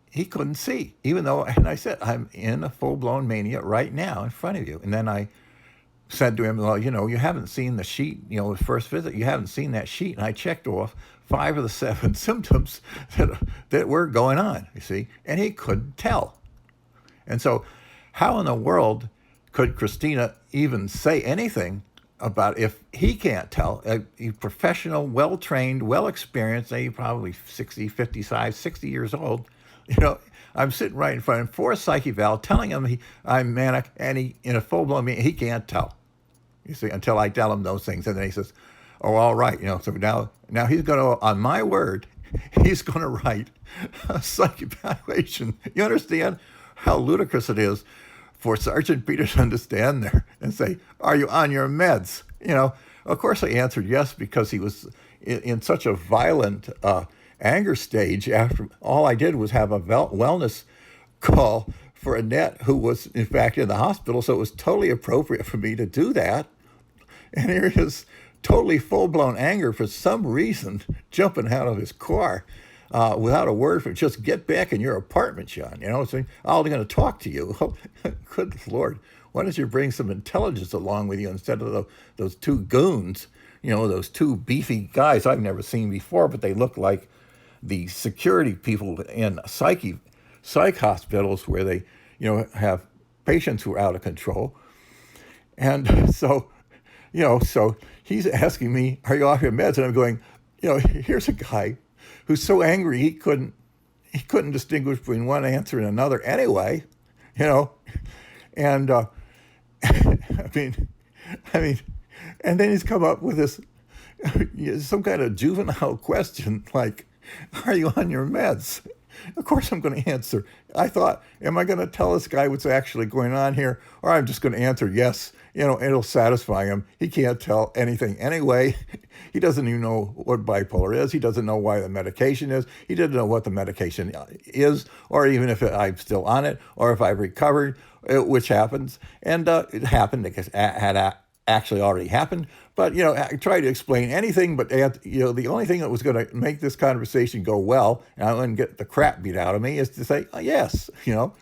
S1: he couldn't see, and I said, "I'm in a full-blown mania right now in front of you." And then I said to him, "Well, you haven't seen the sheet, the first visit, you haven't seen that sheet." And I checked off 5 of the 7 symptoms that were going on, you see, and he couldn't tell. And so how in the world could Christina even say anything about if he can't tell? A professional, well-trained, well-experienced, probably 60, 55, 60 years old, I'm sitting right in front of him for a psyche valve, telling him I'm manic, and he, in a full-blown, he can't tell, you see, until I tell him those things. And then he says, "Oh, all right." So now he's going to, on my word, he's going to write a psych evaluation. You understand how ludicrous it is for Sergeant Peterson to stand there and say, "Are you on your meds?" Of course I answered yes, because he was in such a violent anger stage. After all I did was have a wellness call for Annette, who was in fact in the hospital, so it was totally appropriate for me to do that. And here he is, totally full-blown anger for some reason, jumping out of his car without a word from, "Just get back in your apartment, John." Saying, "I'm going to talk to you." Good Lord, why don't you bring some intelligence along with you instead of those 2 goons, those 2 beefy guys I've never seen before, but they look like the security people in psych hospitals where they, have patients who are out of control. And so, so he's asking me, "Are you off your meds?" And I'm going, Here's a guy who's so angry he couldn't distinguish between one answer and another anyway, you know, and I mean, I mean, and then he's come up with this some kind of juvenile question like, "Are you on your meds?" Of course, I'm going to answer. I thought, am I going to tell this guy what's actually going on here, or I'm just going to answer yes? It'll satisfy him. He can't tell anything anyway. He doesn't even know what bipolar is. He doesn't know why the medication is. He doesn't know what the medication is, or even if I'm still on it, or if I've recovered, which happens. And it happened because actually already happened. But I tried to explain anything, but the only thing that was going to make this conversation go well, and I wouldn't get the crap beat out of me, is to say yes. No,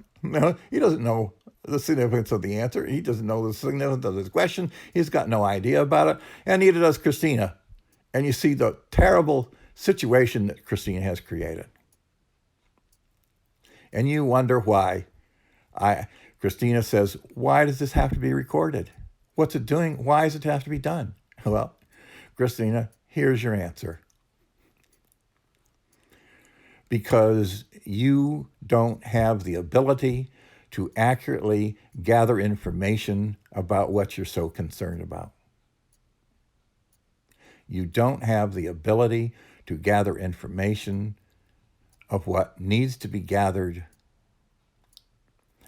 S1: he doesn't know the significance of the answer. He doesn't know the significance of his question. He's got no idea about it, and neither does Christina. And you see the terrible situation that Christina has created, and you wonder why. Christina says, "Why does this have to be recorded? What's it doing? Why does it have to be done?" Well, Christina, here's your answer. Because you don't have the ability to accurately gather information about what you're so concerned about. You don't have the ability to gather information of what needs to be gathered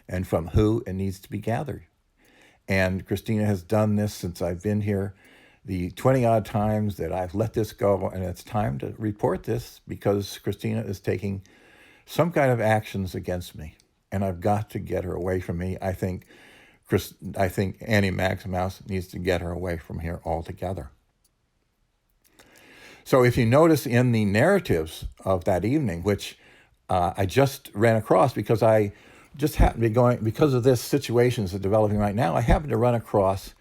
S1: and from who it needs to be gathered. And Christina has done this since I've been here, the 20 odd times that I've let this go, and it's time to report this because Christina is taking some kind of actions against me, and I've got to get her away from me. I think Annie Maximouse needs to get her away from here altogether. So if you notice in the narratives of that evening, which I just ran across because I just happened to be going, because of this situation that's developing right now, I happened to run across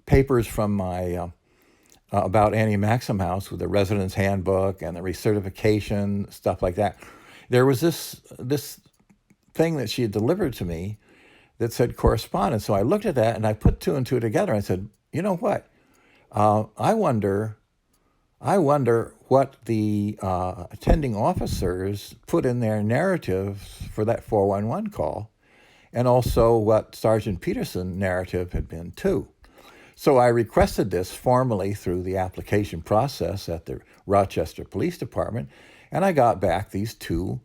S1: papers from my about Annie Maximouse with the residence handbook and the recertification, stuff like that. There was this thing that she had delivered to me that said correspondence. So I looked at that and I put two and two together. I said, you know what? I wonder what the attending officers put in their narratives for that 411 call, and also what Sergeant Peterson's narrative had been too. So I requested this formally through the application process at the Rochester Police Department, and I got back these two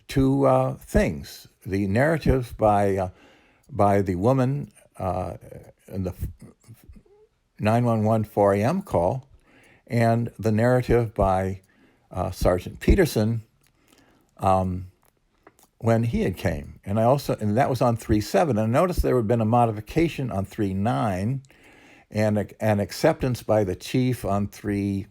S1: things: the narrative by the woman in the 911 4 a.m. call, and the narrative by Sergeant Peterson when he had came. And that was on 3-7. And I noticed there had been a modification on 3-9 and an acceptance by the chief on 3-10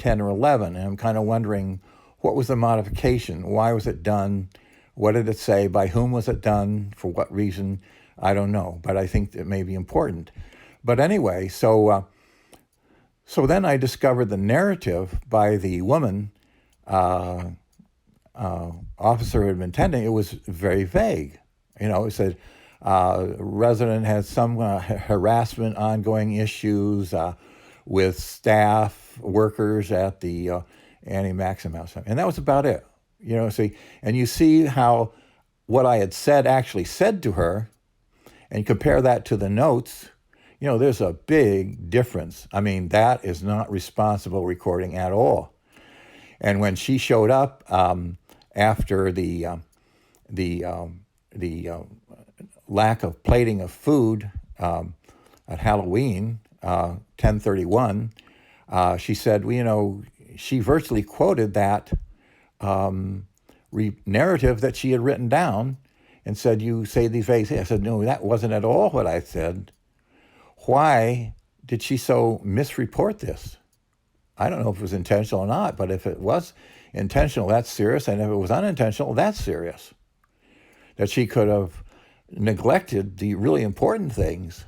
S1: or 11. And I'm kind of wondering, what was the modification? Why was it done? What did it say? By whom was it done? For what reason? I don't know, but I think it may be important. But anyway, so then I discovered the narrative by the woman officer who had been attending. It was very vague. It said, resident has some harassment, ongoing issues with staff, workers at the Annie Maximouse. And that was about it. And you see how what I had actually said to her, and compare that to the notes, there's a big difference. I mean, that is not responsible recording at all. And when she showed up after the lack of plating of food at Halloween, 10/31, she said, she virtually quoted that narrative that she had written down and said, "You say these vague things." I said, "No, that wasn't at all what I said." Why did she so misreport this? I don't know if it was intentional or not, but if it was intentional, that's serious. And if it was unintentional, that's serious. That she could have neglected the really important things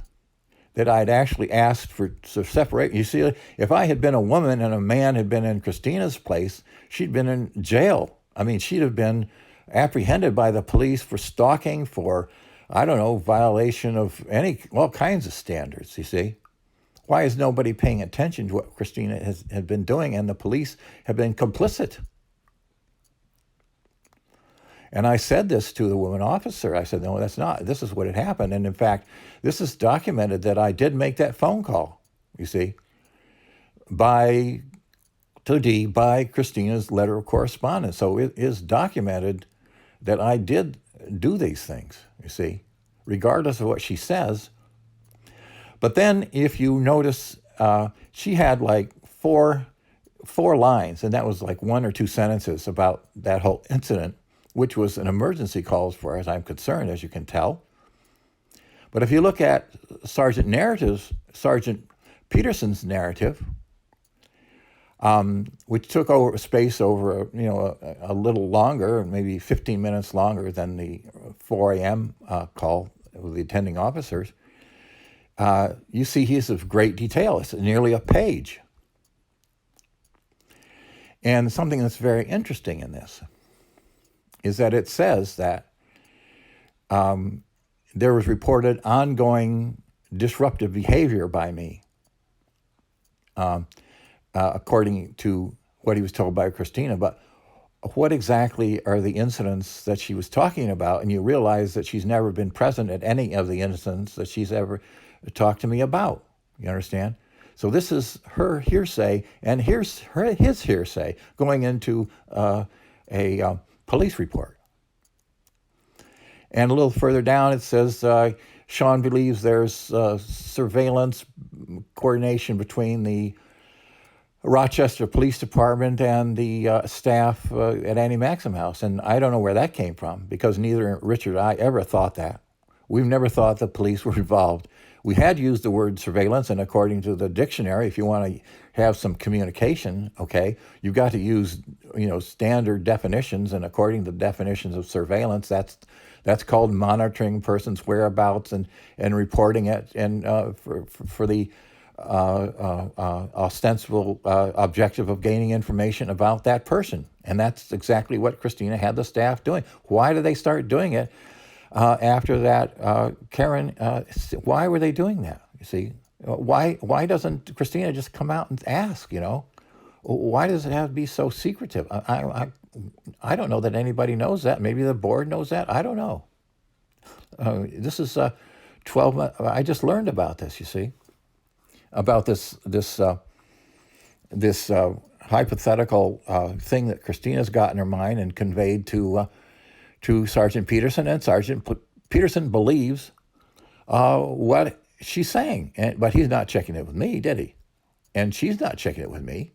S1: that I'd actually asked for to separate. You see, if I had been a woman and a man had been in Christina's place, she'd been in jail. I mean, she'd have been apprehended by the police for stalking, for, I don't know, violation of all kinds of standards, you see. Why is nobody paying attention to what Christina had been doing, and the police have been complicit? And I said this to the woman officer. I said, no, that's not. This is what had happened. And in fact, this is documented that I did make that phone call, you see, by Christina's letter of correspondence. So it is documented that I did do these things, you see, regardless of what she says. But then if you notice, she had like four lines, and that was like one or two sentences about that whole incident, which was an emergency call as far as I'm concerned, as you can tell. But if you look at Sergeant Peterson's narrative, which took over space over a little longer, maybe 15 minutes longer than the 4 a.m. Call with the attending officers, you see he's of great detail. It's nearly a page. And something that's very interesting in this is that it says that there was reported ongoing disruptive behavior by me, according to what he was told by Christina. But what exactly are the incidents that she was talking about? And you realize that she's never been present at any of the incidents that she's ever talked to me about. You understand? So this is her hearsay, and here's his hearsay going into a police report. And a little further down, it says, Sean believes there's surveillance coordination between the Rochester Police Department and the staff at Annie Maxim House. And I don't know where that came from, because neither Richard or I ever thought that. We've never thought the police were involved. We had used the word surveillance, and according to the dictionary, if you want to have some communication, okay, you've got to use, standard definitions, and according to the definitions of surveillance, that's called monitoring persons' whereabouts and reporting it, and for the ostensible objective of gaining information about that person. And that's exactly what Christina had the staff doing. Why did they start doing it? After that, Karen, why were they doing that? You see, why doesn't Christina just come out and ask? Why does it have to be so secretive? I don't know that anybody knows that. Maybe the board knows that. I don't know. This is 12 months. I just learned about this. You see, about this hypothetical thing that Christina's got in her mind and conveyed to Sergeant Peterson, and Sergeant Peterson believes what she's saying, but he's not checking it with me, did he? And she's not checking it with me.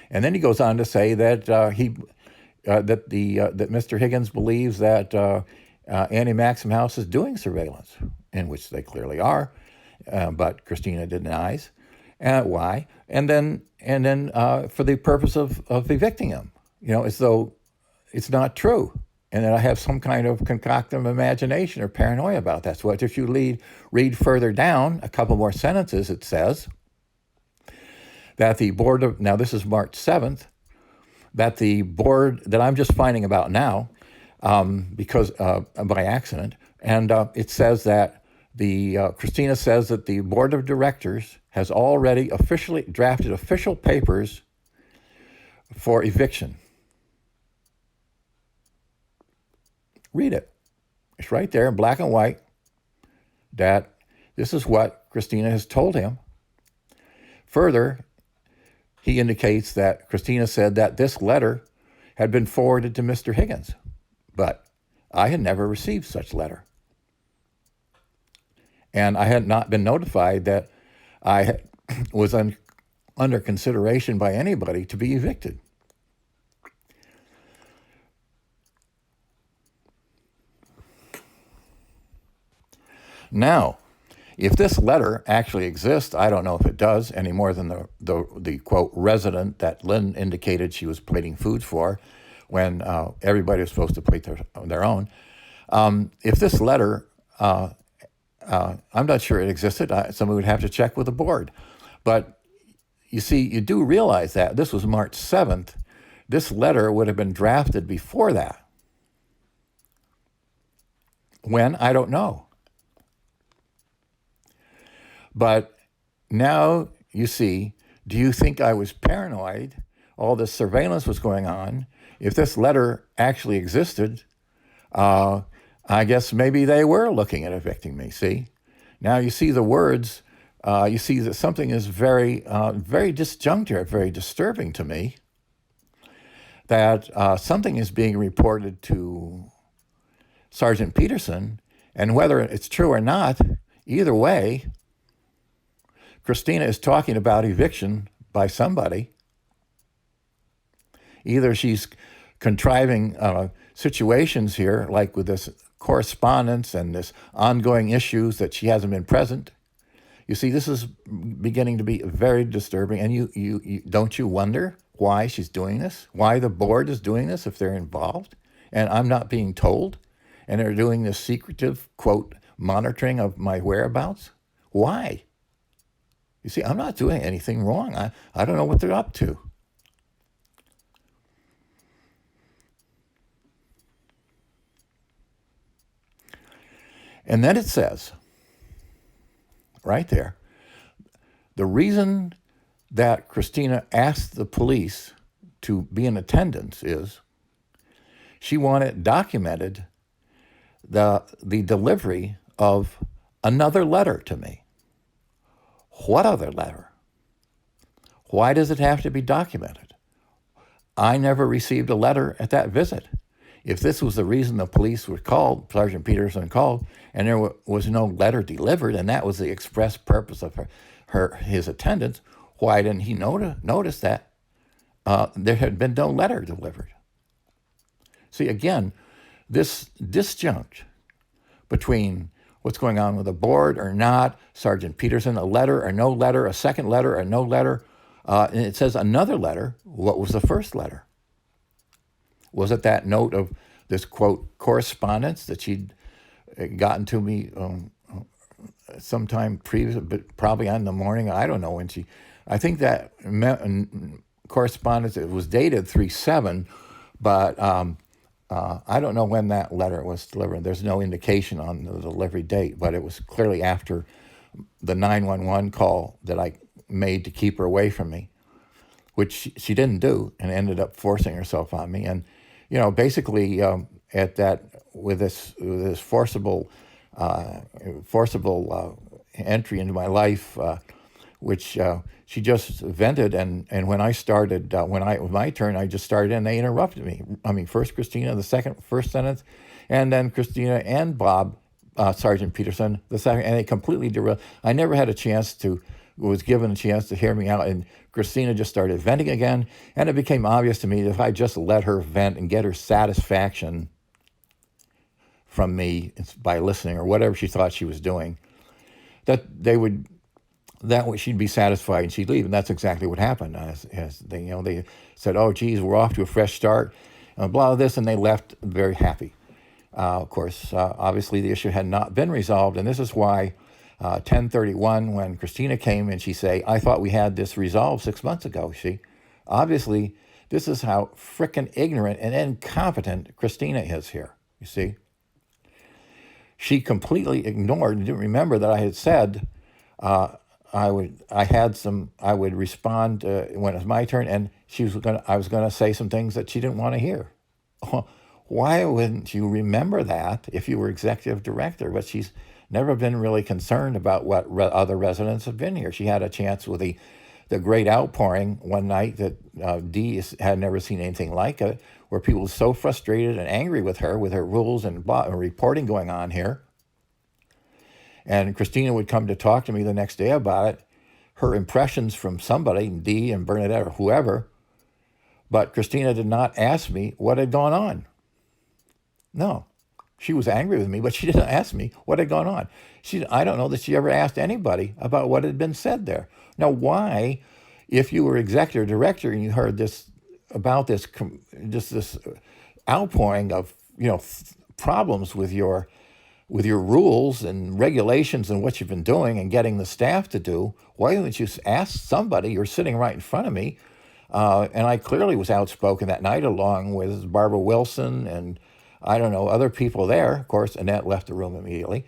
S1: And then he goes on to say that that Mr. Higgins believes that Annie Maxim House is doing surveillance, in which they clearly are, but Christina denies. Why? And then for the purpose of evicting him. As though it's not true, and that I have some kind of concocted imagination or paranoia about that. So if you read further down, a couple more sentences, it says that the board of, now this is March 7th, that the board, that I'm just finding about now, because by accident, and it says that Christina says that the board of directors has already officially drafted official papers for eviction. Read it. It's right there in black and white that this is what Christina has told him. Further, he indicates that Christina said that this letter had been forwarded to Mr. Higgins, but I had never received such letter. And I had not been notified that I was under consideration by anybody to be evicted. Now, if this letter actually exists, I don't know if it does any more than the quote resident that Lynn indicated she was plating food for, when everybody was supposed to plate their own. If this letter, I'm not sure it existed. Somebody would have to check with the board. But you see, you do realize that this was March 7th. This letter would have been drafted before that. When? I don't know. But now you see, do you think I was paranoid? All this surveillance was going on. If this letter actually existed, uh, I guess maybe they were looking at evicting me. See? Now you see the words, you see that something is very disjunctive, very disturbing to me, that something is being reported to Sergeant Peterson, and whether it's true or not, either way, Christina is talking about eviction by somebody. Either she's contriving situations here, like with this correspondence and this ongoing issues that she hasn't been present. You see, this is beginning to be very disturbing. And you don't you wonder why she's doing this? Why the board is doing this if they're involved? And I'm not being told? And they're doing this secretive, quote, monitoring of my whereabouts? Why? You see, I'm not doing anything wrong. I don't know what they're up to. And then it says, right there, the reason that Christina asked the police to be in attendance is she wanted documented the delivery of another letter to me. What other letter? Why does it have to be documented? I never received a letter at that visit. If this was the reason the police were called, Sergeant Peterson called, and there was no letter delivered, and that was the express purpose of his attendance, why didn't he notice that there had been no letter delivered? See, again, this disjunct between what's going on with the board or not, Sergeant Peterson, a letter or no letter, a second letter or no letter, and it says another letter. What was the first letter? Was it that note of this, quote, correspondence that she'd gotten to me sometime previous, but probably on the morning, I don't know when I think that correspondence, it was dated 3/7, but I don't know when that letter was delivered. There's no indication on the delivery date, but it was clearly after the 911 call that I made to keep her away from me, which she didn't do and ended up forcing herself on me. And, basically at that, with this forcible entry into my life, which she just vented. And when I started, when it was my turn, I just started and they interrupted me. I mean, first Christina, first sentence, and then Christina and Bob, Sergeant Peterson, the second, and they completely derailed. I never had was given a chance to hear me out, and Christina just started venting again, and it became obvious to me that if I just let her vent and get her satisfaction from me by listening or whatever she thought she was doing, that she'd be satisfied and she'd leave, and that's exactly what happened. As they said, "Oh, geez, we're off to a fresh start," and blah this, and they left very happy. Of course, obviously the issue had not been resolved, and this is why 10:31 when Christina came and she say, "I thought we had this resolved 6 months ago." See, obviously this is how frickin' ignorant and incompetent Christina is here. You see, she completely ignored and didn't remember that I had said I would respond when it was my turn, and I was gonna say some things that she didn't want to hear. Why wouldn't you remember that if you were executive director? But she's never been really concerned about what other residents have been here. She had a chance with the great outpouring one night that Dee had never seen anything like it, where people were so frustrated and angry with her rules and reporting going on here. And Christina would come to talk to me the next day about it, her impressions from somebody, Dee and Bernadette or whoever. But Christina did not ask me what had gone on. No, she was angry with me, but she didn't ask me what had gone on. I don't know that she ever asked anybody about what had been said there. Now, why, if you were executive director and you heard this about this outpouring of problems with your rules and regulations and what you've been doing and getting the staff to do, why didn't you ask somebody? You're sitting right in front of me, and I clearly was outspoken that night, along with Barbara Wilson and I don't know, other people there. Of course, Annette left the room immediately,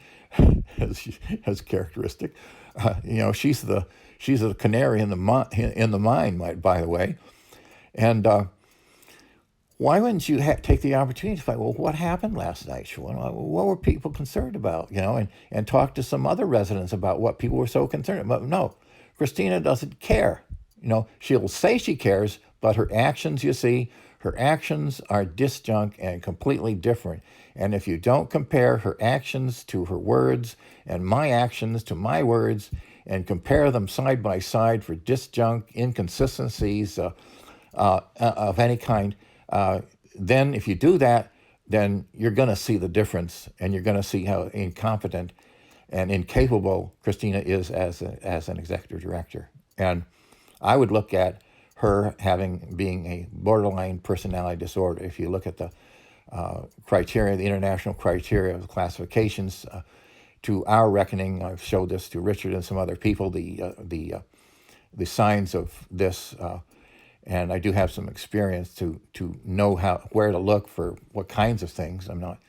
S1: as characteristic. She's the canary in the mine, by the way. And why wouldn't you take the opportunity to find, well, what happened last night, Sean? What were people concerned about? And talk to some other residents about what people were so concerned about. No, Christina doesn't care. She'll say she cares, but her actions, her actions are disjunct and completely different. And if you don't compare her actions to her words and my actions to my words and compare them side by side for disjunct inconsistencies of any kind, then if you do that, then you're going to see the difference, and you're going to see how incompetent and incapable Christina is as an executive director. And I would look at her being a borderline personality disorder. If you look at the criteria, the international criteria of classifications, to our reckoning, I've showed this to Richard and some other people, the signs of this. And I do have some experience to know where to look for what kinds of things. I'm not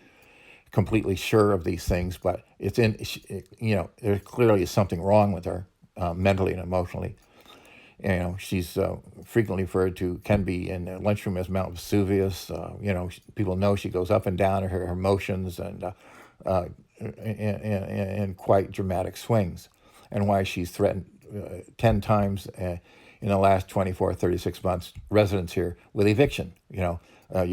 S1: completely sure of these things, but there clearly is something wrong with her mentally and emotionally. She's frequently referred to, can be in the lunchroom as Mount Vesuvius. People know she goes up and down her emotions and in quite dramatic swings, and why she's threatened 10 times in the last 24, 36 months, residents here with eviction. You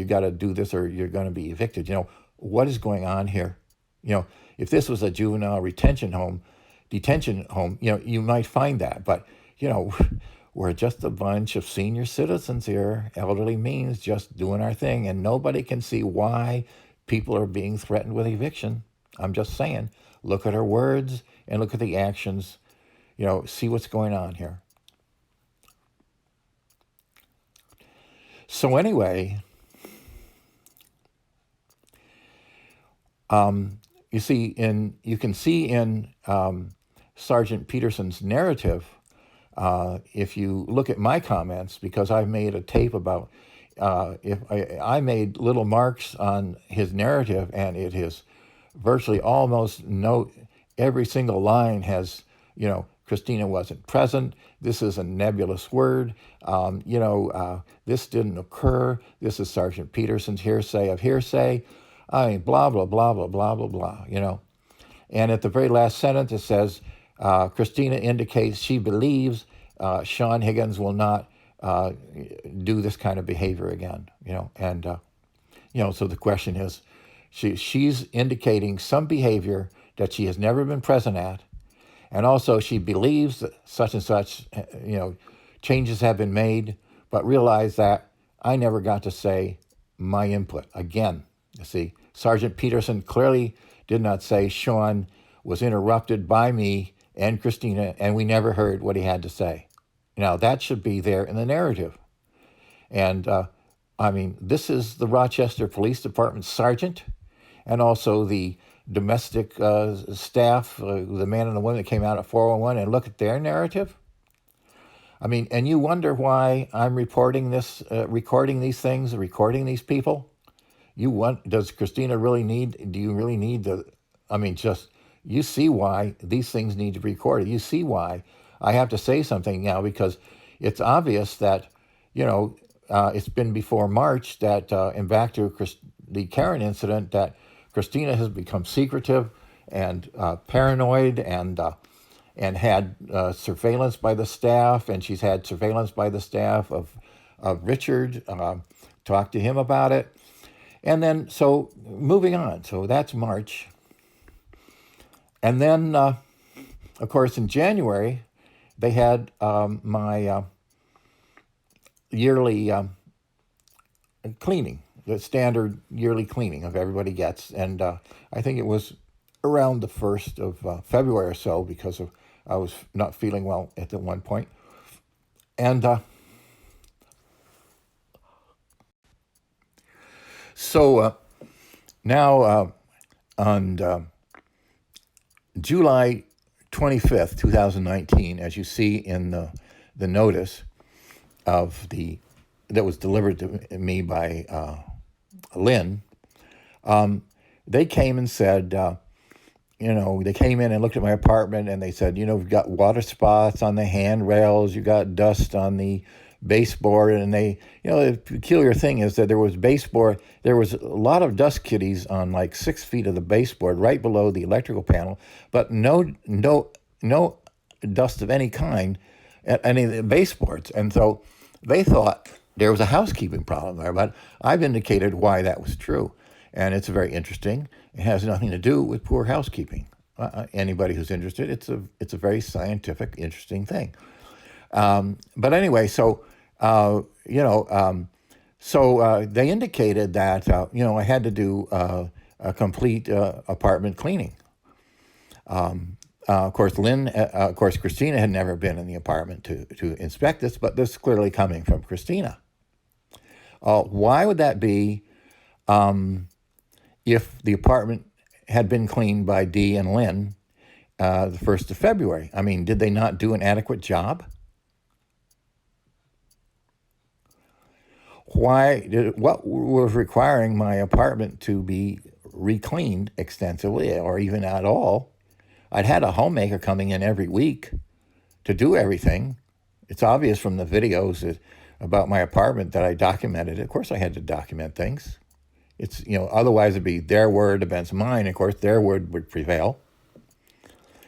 S1: got to do this or you're going to be evicted. What is going on here? If this was a juvenile detention home, you might find that. But, we're just a bunch of senior citizens here, elderly means, just doing our thing. And nobody can see why people are being threatened with eviction. I'm just saying, look at her words and look at the actions, see what's going on here. So anyway, you can see in Sergeant Peterson's narrative, if you look at my comments, because I've made a tape about, if I made little marks on his narrative, and it is virtually almost every single line has, Christina wasn't present. This is a nebulous word. This didn't occur. This is Sergeant Peterson's hearsay of hearsay. Blah, blah, blah, blah, blah, blah, blah, And at the very last sentence, it says, Christina indicates she believes Sean Higgins will not do this kind of behavior again, And, so the question is, she's indicating some behavior that she has never been present at. And also she believes that such and such, changes have been made, but realize that I never got to say my input. Again, Sergeant Peterson clearly did not say Sean was interrupted by me and Christina, and we never heard what he had to say. Now, that should be there in the narrative. And, this is the Rochester Police Department sergeant, and also the domestic staff, the man and the woman that came out at 411, and look at their narrative. And you wonder why I'm recording these things, recording these people. Does Christina do you really need you see why these things need to be recorded. You see why I have to say something now, because it's obvious that, it's been before March that, and back to the Karen incident, that Christina has become secretive and paranoid and had surveillance by the staff, and she's had surveillance by the staff of Richard, talked to him about it. And then, so moving on, so that's March. And then, of course, in January, they had my yearly cleaning, the standard yearly cleaning of everybody gets. And I think it was around the 1st of February or so, because I was not feeling well at the one point. And so now on July 25th, 2019, as you see in the notice that was delivered to me by Lynn, they came and said, they came in and looked at my apartment and they said, we've got water spots on the handrails, you got dust on the baseboard. And the peculiar thing is that there was a lot of dust kitties on like 6 feet of the baseboard right below the electrical panel, but no dust of any kind at any of the baseboards. And so they thought there was a housekeeping problem there, but I've indicated why that was true. And it's very interesting. It has nothing to do with poor housekeeping. Anybody who's interested, it's a very scientific, interesting thing. But anyway, so they indicated that I had to do a complete apartment cleaning. Of course, Christina had never been in the apartment to inspect this, but this is clearly coming from Christina. Why would that be? If the apartment had been cleaned by Dee and Lynn the 1st of February. I mean, did they not do an adequate job? What was requiring my apartment to be recleaned extensively or even at all? I'd had a homemaker coming in every week to do everything. It's obvious from the videos about my apartment that I documented. Of course, I had to document things. It's, otherwise it'd be their word against mine. Of course, their word would prevail.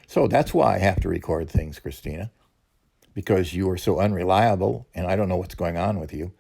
S1: So that's why I have to record things, Christina, because you are so unreliable and I don't know what's going on with you.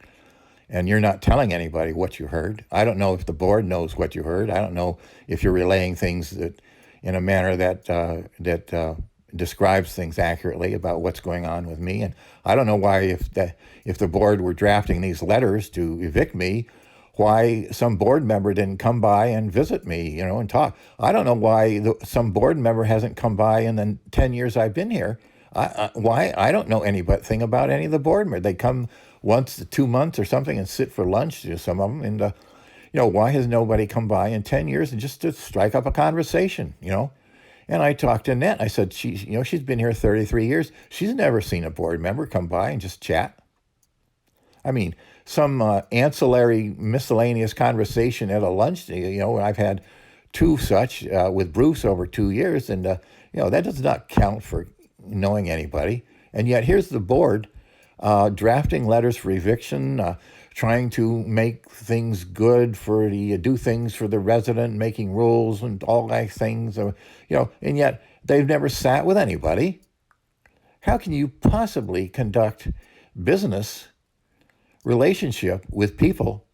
S1: And you're not telling anybody what you heard. I don't know if the board knows what you heard. I don't know if you're relaying things that in a manner that describes things accurately about what's going on with me. And I don't know why if the board were drafting these letters to evict me, why some board member didn't come by and visit me, and talk. I don't know why some board member hasn't come by in the 10 years I've been here. Why? I don't know anything about any of the board members. They come once to 2 months or something and sit for lunch, some of them. And, why has nobody come by in 10 years and just to strike up a conversation, And I talked to Annette. I said, she's been here 33 years. She's never seen a board member come by and just chat. I mean, some ancillary miscellaneous conversation at a lunch, I've had 2 such with Bruce over 2 years. And, that does not count for knowing anybody. And yet here's the board drafting letters for eviction, trying to make things good do things for the resident, making rules and all those things, and yet they've never sat with anybody. How can you possibly conduct business relationship with people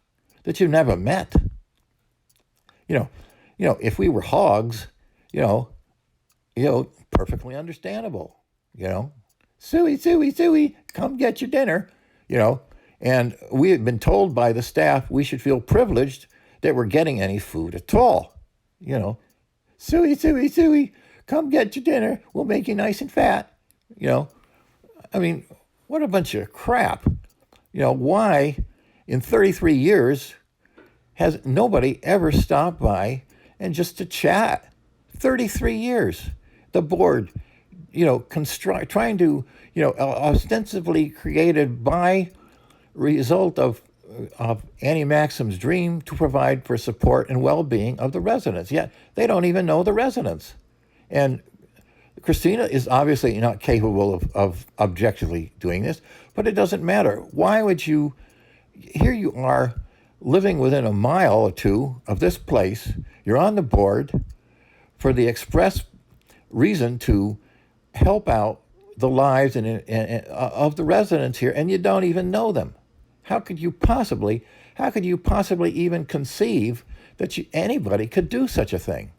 S1: that you've never met? If we were hogs, perfectly understandable, Suey, come get your dinner, and we had been told by the staff we should feel privileged that we're getting any food at all, Suey, come get your dinner. We'll make you nice and fat, I mean, what a bunch of crap. Why in 33 years has nobody ever stopped by and just to chat? 33 years. The board, trying to, ostensibly created by result of Annie Maxim's dream to provide for support and well-being of the residents. Yet they don't even know the residents. And Christina is obviously not capable of objectively doing this, but it doesn't matter. Why would you, here you are living within a mile or 2 of this place, you're on the board for the express reason to help out the lives of the residents here, and you don't even know them. How could you possibly even conceive that anybody could do such a thing?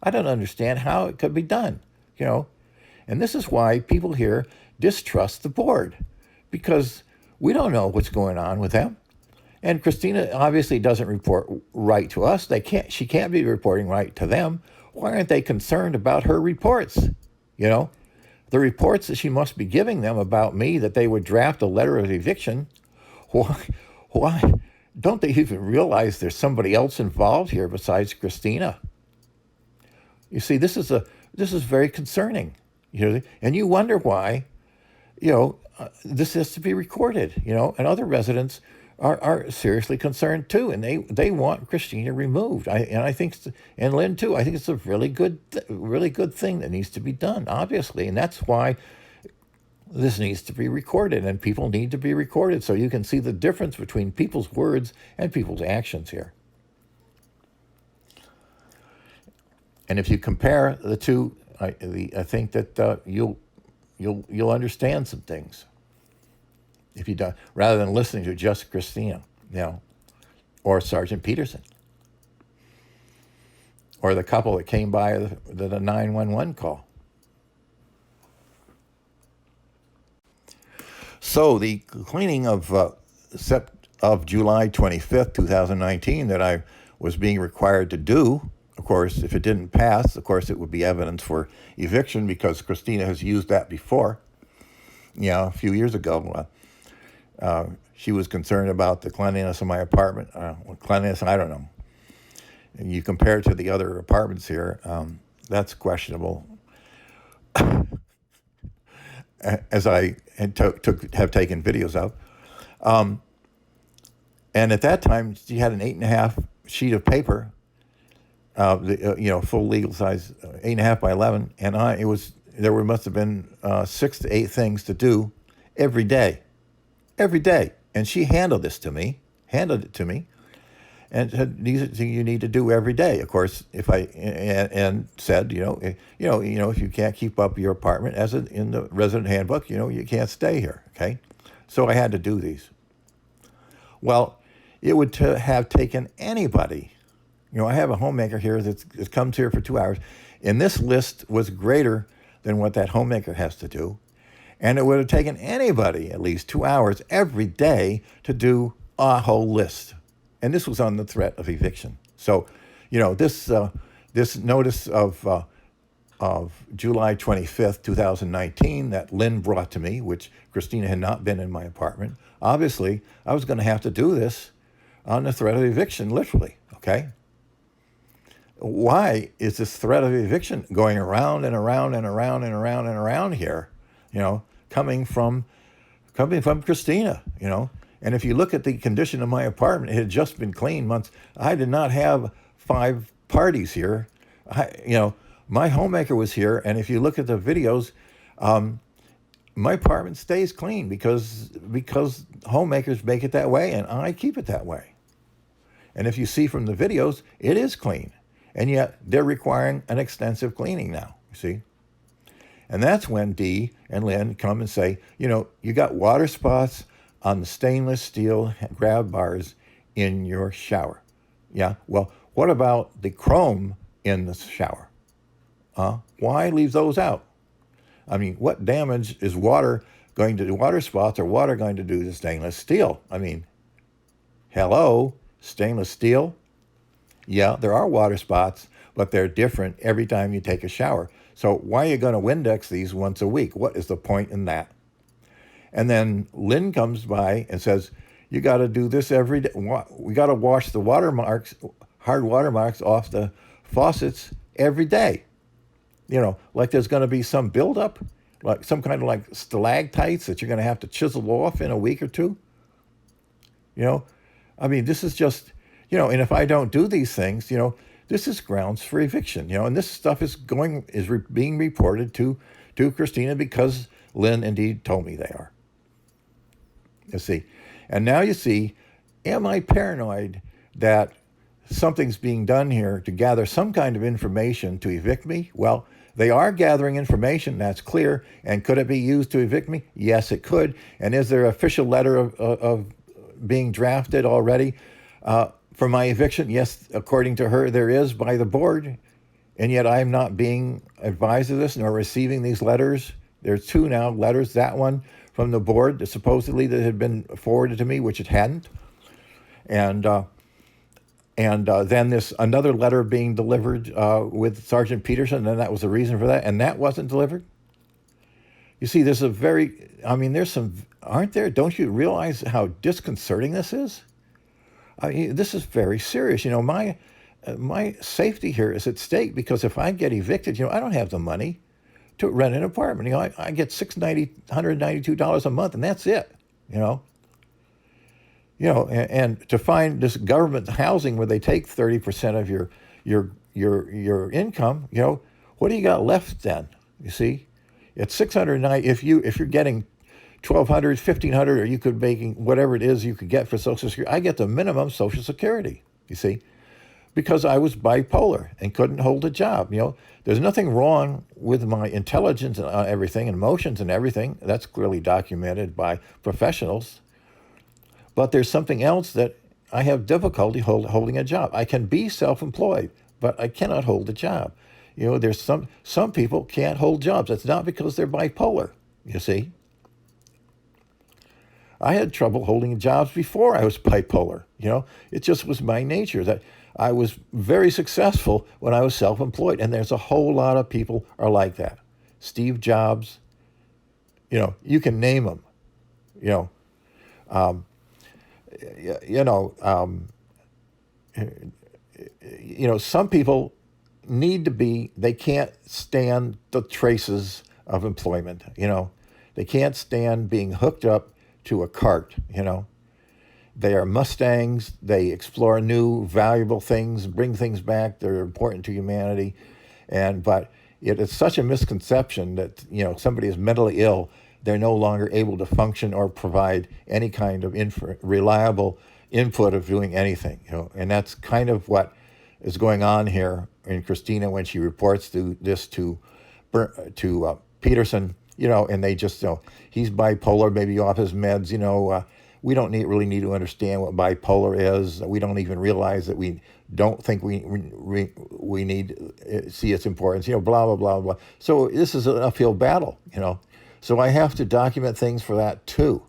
S1: I don't understand how it could be done, And this is why people here distrust the board, because we don't know what's going on with them. And Christina obviously doesn't report right to us. She can't be reporting right to them. Why aren't they concerned about her reports? The reports that she must be giving them about me, that they would draft a letter of eviction. Why don't they even realize there's somebody else involved here besides Christina? You see, this is very concerning, and you wonder why, this has to be recorded, and other residents are seriously concerned too, and they want Christina removed. I think, and Lynn too. I think it's a really good thing that needs to be done, obviously, and that's why this needs to be recorded, and people need to be recorded so you can see the difference between people's words and people's actions here. And if you compare the two, I think that you'll understand some things if you don't, rather than listening to just Christina, or Sergeant Peterson, or the couple that came by the 911 call. So the cleaning of July 25th, 2019, that I was being required to do, of course, if it didn't pass, of course, it would be evidence for eviction because Christina has used that before. A few years ago, she was concerned about the cleanliness of my apartment. Cleanliness, I don't know. And you compare it to the other apartments here, that's questionable. As I have taken videos of. And at that time, she had an 8.5 sheet of paper, full legal size, 8.5 by 11, and there must have been 6 to 8 things to do every day, and she handled it to me, and said, these are things you need to do every day. Of course, and said, if you can't keep up your apartment in the resident handbook, you can't stay here. Okay, so I had to do these. Well, it would have taken anybody. I have a homemaker here that comes here for 2 hours, and this list was greater than what that homemaker has to do, and it would have taken anybody at least 2 hours every day to do a whole list. And this was on the threat of eviction. So, this notice of July 25th, 2019, that Lynn brought to me, which Christina had not been in my apartment. Obviously, I was going to have to do this on the threat of eviction, literally. Okay. Why is this threat of eviction going around and around and around and around and around here? Coming from Christina. And if you look at the condition of my apartment, it had just been cleaned months. I did not have 5 parties here. My homemaker was here, and if you look at the videos, my apartment stays clean because homemakers make it that way, and I keep it that way. And if you see from the videos, it is clean, and yet they're requiring an extensive cleaning now. You see. And that's when Dee and Lynn come and say, you got water spots on the stainless steel grab bars in your shower. Yeah, well, what about the chrome in the shower? Why leave those out? I mean, what damage is water going to do, water spots, or water going to do to stainless steel? I mean, hello, stainless steel? Yeah, there are water spots, but they're different every time you take a shower. So why are you going to Windex these once a week? What is the point in that? And then Lynn comes by and says, you got to do this every day. We got to wash the hard watermarks off the faucets every day. Like there's going to be some buildup, like some kind of like stalactites that you're going to have to chisel off in a week or two. I mean, this is just, and if I don't do these things, this is grounds for eviction, and this stuff is being reported to Christina because Lynn indeed told me they are. You see, and now you see, am I paranoid that something's being done here to gather some kind of information to evict me? Well, they are gathering information, that's clear. And could it be used to evict me? Yes, it could. And is there an official letter of being drafted already for my eviction? Yes, according to her, there is by the board. And yet I'm not being advised of this nor receiving these letters. There's 2 now letters, that one from the board, supposedly that had been forwarded to me, which it hadn't. And then this another letter being delivered with Sergeant Peterson, and that was the reason for that, and that wasn't delivered. You see, there's some, aren't there? Don't you realize how disconcerting this is? This is very serious. My safety here is at stake because if I get evicted, I don't have the money to rent an apartment. I get $192 a month, and that's it. and to find this government housing where they take 30% of your income, what do you got left then? You see, at 690, if you're getting 1,200, 1,500, or you could making whatever it is you could get for Social Security, I get the minimum Social Security. You see, because I was bipolar and couldn't hold a job. There's nothing wrong with my intelligence and everything, and emotions and everything. That's clearly documented by professionals. But there's something else that I have difficulty holding a job. I can be self-employed, but I cannot hold a job. There's some people can't hold jobs. It's not because they're bipolar, you see. I had trouble holding jobs before I was bipolar. It just was my nature that I was very successful when I was self-employed. And there's a whole lot of people are like that. Steve Jobs, you can name them, um, some people they can't stand the traces of employment. They can't stand being hooked up to a cart. They are Mustangs. They explore new, valuable things, bring things back. They're important to humanity. But it is such a misconception that, somebody is mentally ill, they're no longer able to function or provide any kind of reliable input of doing anything. And that's kind of what is going on here in Christina when she reports this to Peterson. And they just, he's bipolar, maybe off his meds. We don't really need to understand what bipolar is. We don't even realize that we don't think we need to see its importance. Blah blah blah blah. So this is an uphill battle. So I have to document things for that too,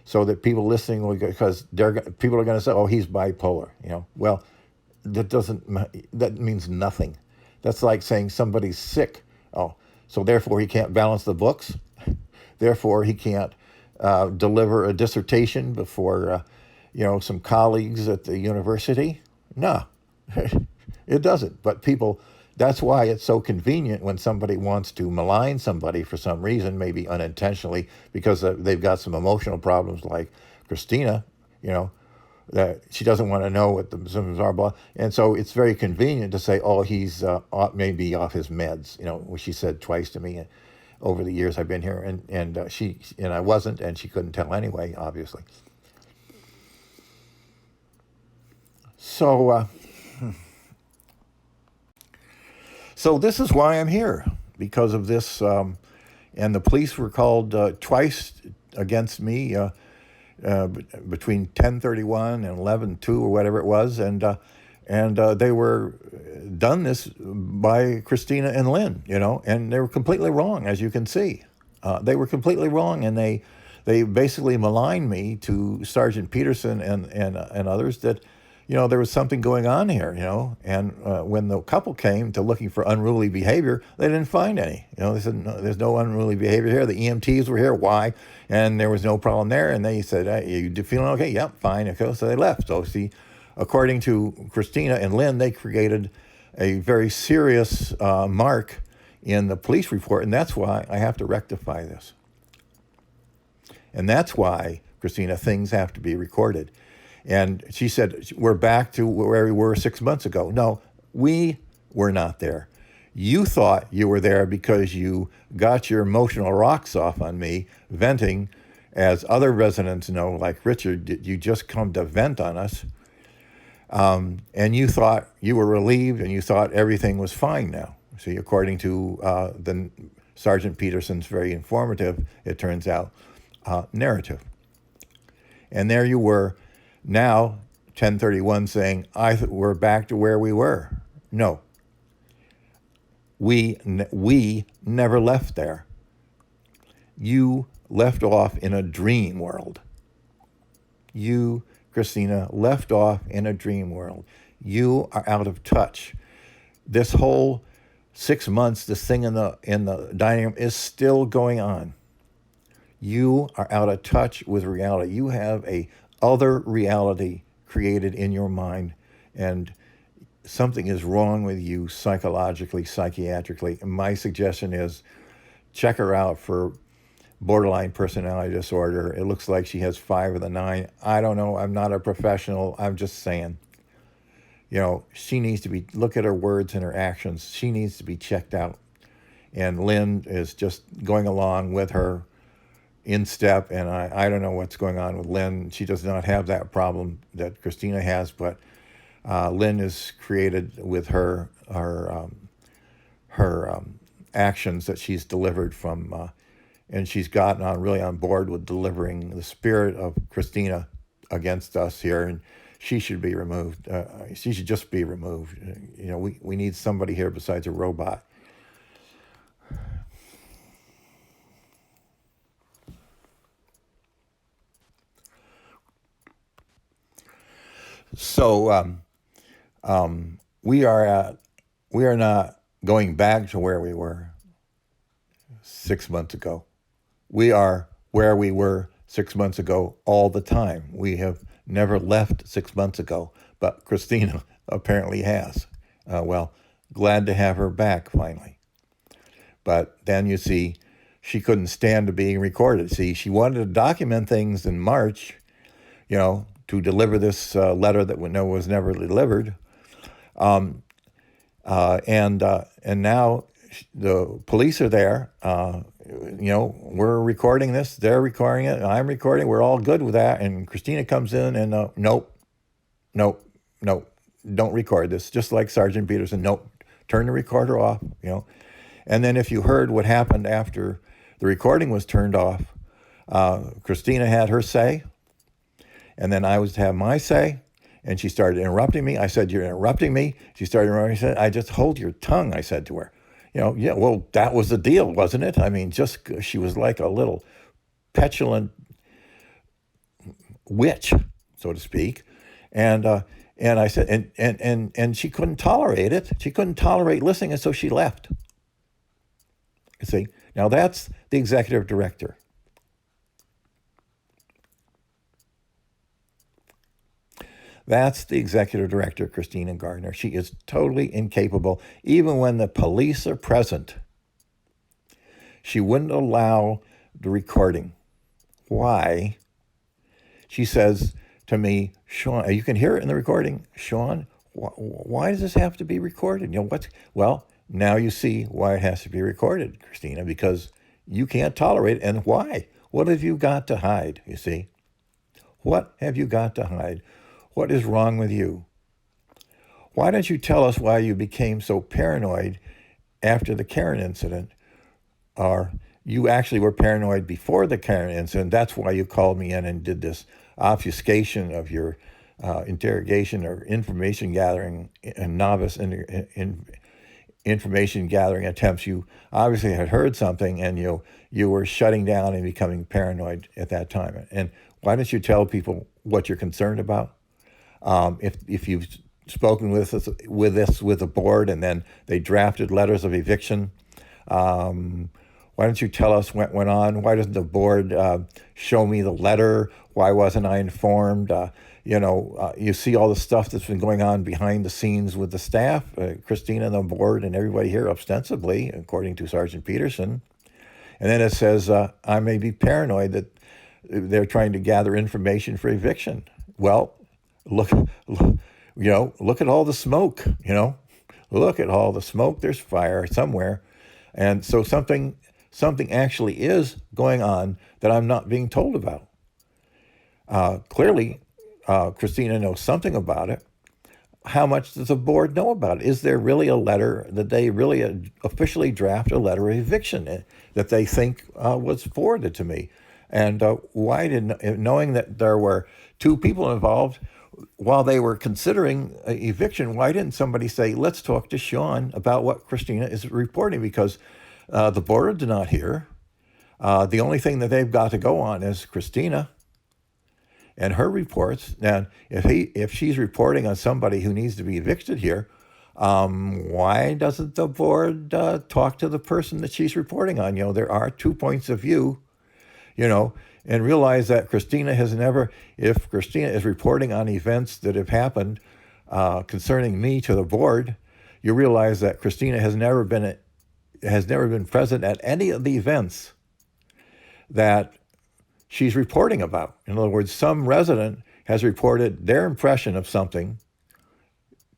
S1: so that people listening will, because people are going to say, "Oh, he's bipolar." Well, that means nothing. That's like saying somebody's sick. Oh, so therefore he can't balance the books. Therefore he can't deliver a dissertation before some colleagues at the university. No, it doesn't. But people, that's why it's so convenient when somebody wants to malign somebody for some reason, maybe unintentionally, because they've got some emotional problems like Christina, that she doesn't want to know what the symptoms are, blah. And so it's very convenient to say, oh, he's maybe off his meds, which she said twice to me over the years I've been here, and I wasn't, and she couldn't tell anyway, obviously. So this is why I'm here, because of this, and the police were called twice against me between 10:31 and 11:02 or whatever it was, and they were done this by Christina and Lynn, and they were completely wrong, as you can see. They were completely wrong, and they basically maligned me to Sergeant Peterson and others that, there was something going on here, and when the couple came to looking for unruly behavior, they didn't find any. They said, no, there's no unruly behavior here. The EMTs were here. Why? And there was no problem there. And they said, hey, you feeling okay? Yep, fine. Okay, so they left. So see, according to Christina and Lynn, they created a very serious mark in the police report, and that's why I have to rectify this. And that's why, Christina, things have to be recorded. And she said, we're back to where we were 6 months ago. No, we were not there. You thought you were there because you got your emotional rocks off on me, venting, as other residents know, like Richard, did you just come to vent on us? And you thought you were relieved, and you thought everything was fine now. See, according to the Sergeant Peterson's very informative, it turns out, narrative. And there you were, now 10:31, saying, we're back to where we were. No. We never left there. You left off in a dream world. You, Christina, left off in a dream world. You are out of touch. This whole 6 months, this thing in the dining room is still going on. You are out of touch with reality. You have a other reality created in your mind, and something is wrong with you psychologically, psychiatrically. And my suggestion is check her out for borderline personality disorder. It looks like she has 5 of the 9. I don't know. I'm not a professional. I'm just saying. She needs to be, look at her words and her actions. She needs to be checked out. And Lynn is just going along with her in step. And I don't know what's going on with Lynn. She does not have that problem that Christina has, but Lynn is created with her actions that she's delivered from, and she's gotten really on board with delivering the spirit of Christina against us here, and she should be removed. She should just be removed. We need somebody here besides a robot. So we are not going back to where we were 6 months ago. We are where we were 6 months ago all the time. We have never left 6 months ago, but Christina apparently has. Well, glad to have her back finally. But then you see, she couldn't stand to being recorded. See, she wanted to document things in March, to deliver this letter that was never delivered. And now the police are there. We're recording this. They're recording it. I'm recording. We're all good with that. And Christina comes in and nope, don't record this. Just like Sergeant Peterson, nope, turn the recorder off. And then if you heard what happened after the recording was turned off, Christina had her say, and then I was to have my say. And she started interrupting me. I said, "You're interrupting me." She started interrupting me. She said, "I just hold your tongue," I said to her. Yeah, well, that was the deal, wasn't it? I mean, she was like a little petulant witch, so to speak. And I said, and she couldn't tolerate it. She couldn't tolerate listening, and so she left. You see, now that's the executive director. That's the executive director, Christina Gardner. She is totally incapable. Even when the police are present, she wouldn't allow the recording. Why? She says to me, "Sean," you can hear it in the recording, "Sean, why does this have to be recorded?" Well, now you see why it has to be recorded, Christina, because you can't tolerate it. And why? What have you got to hide, you see? What have you got to hide? What is wrong with you? Why don't you tell us why you became so paranoid after the Karen incident? Or you actually were paranoid before the Karen incident. That's why you called me in and did this obfuscation of your interrogation or information gathering and novice information gathering attempts. You obviously had heard something, and you were shutting down and becoming paranoid at that time. And why don't you tell people what you're concerned about? If you've spoken with the board, and then they drafted letters of eviction, why don't you tell us what went on? Why doesn't the board show me the letter? Why wasn't I informed? You see all the stuff that's been going on behind the scenes with the staff, Christina and the board and everybody here, ostensibly, according to Sergeant Peterson. And then it says, I may be paranoid that they're trying to gather information for eviction. Well, look at all the smoke, look at all the smoke. There's fire somewhere. And so something actually is going on that I'm not being told about. Clearly, Christina knows something about it. How much does the board know about it? Is there really a letter that they really officially draft a letter of eviction that they think was forwarded to me? And why knowing that there were 2 people involved, while they were considering eviction, why didn't somebody say, let's talk to Sean about what Christina is reporting? Because the board did not hear. The only thing that they've got to go on is Christina and her reports. And if she's reporting on somebody who needs to be evicted here, why doesn't the board talk to the person that she's reporting on? There are 2 points of view, and realize that Christina has never, if Christina is reporting on events that have happened concerning me to the board, you realize that Christina has never been present at any of the events that she's reporting about. In other words, some resident has reported their impression of something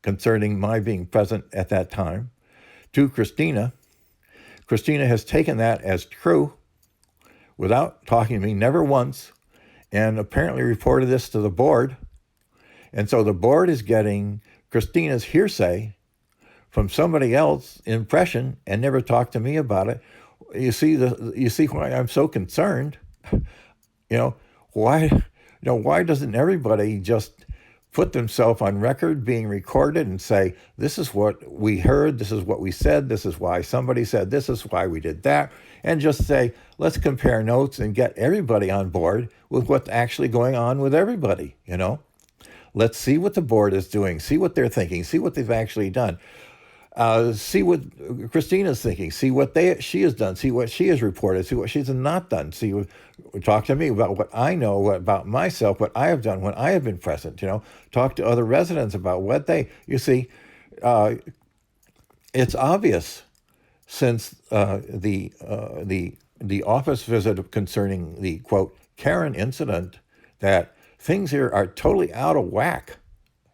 S1: concerning my being present at that time to Christina. Christina has taken that as true without talking to me, never once, and apparently reported this to the board. And so the board is getting Christina's hearsay from somebody else's impression and never talked to me about it. You see why I'm so concerned. Why doesn't everybody just put themselves on record being recorded and say, this is what we heard, this is what we said, this is why somebody said, this is why we did that, and just say, let's compare notes and get everybody on board with what's actually going on with everybody, Let's see what the board is doing, see what they're thinking, see what they've actually done. See what Christina's thinking, see what she has done, see what she has reported, see what she's not done, talk to me about what I know about myself, what I have done when I have been present, talk to other residents about what it's obvious since the office visit concerning the, quote, Karen incident, that things here are totally out of whack.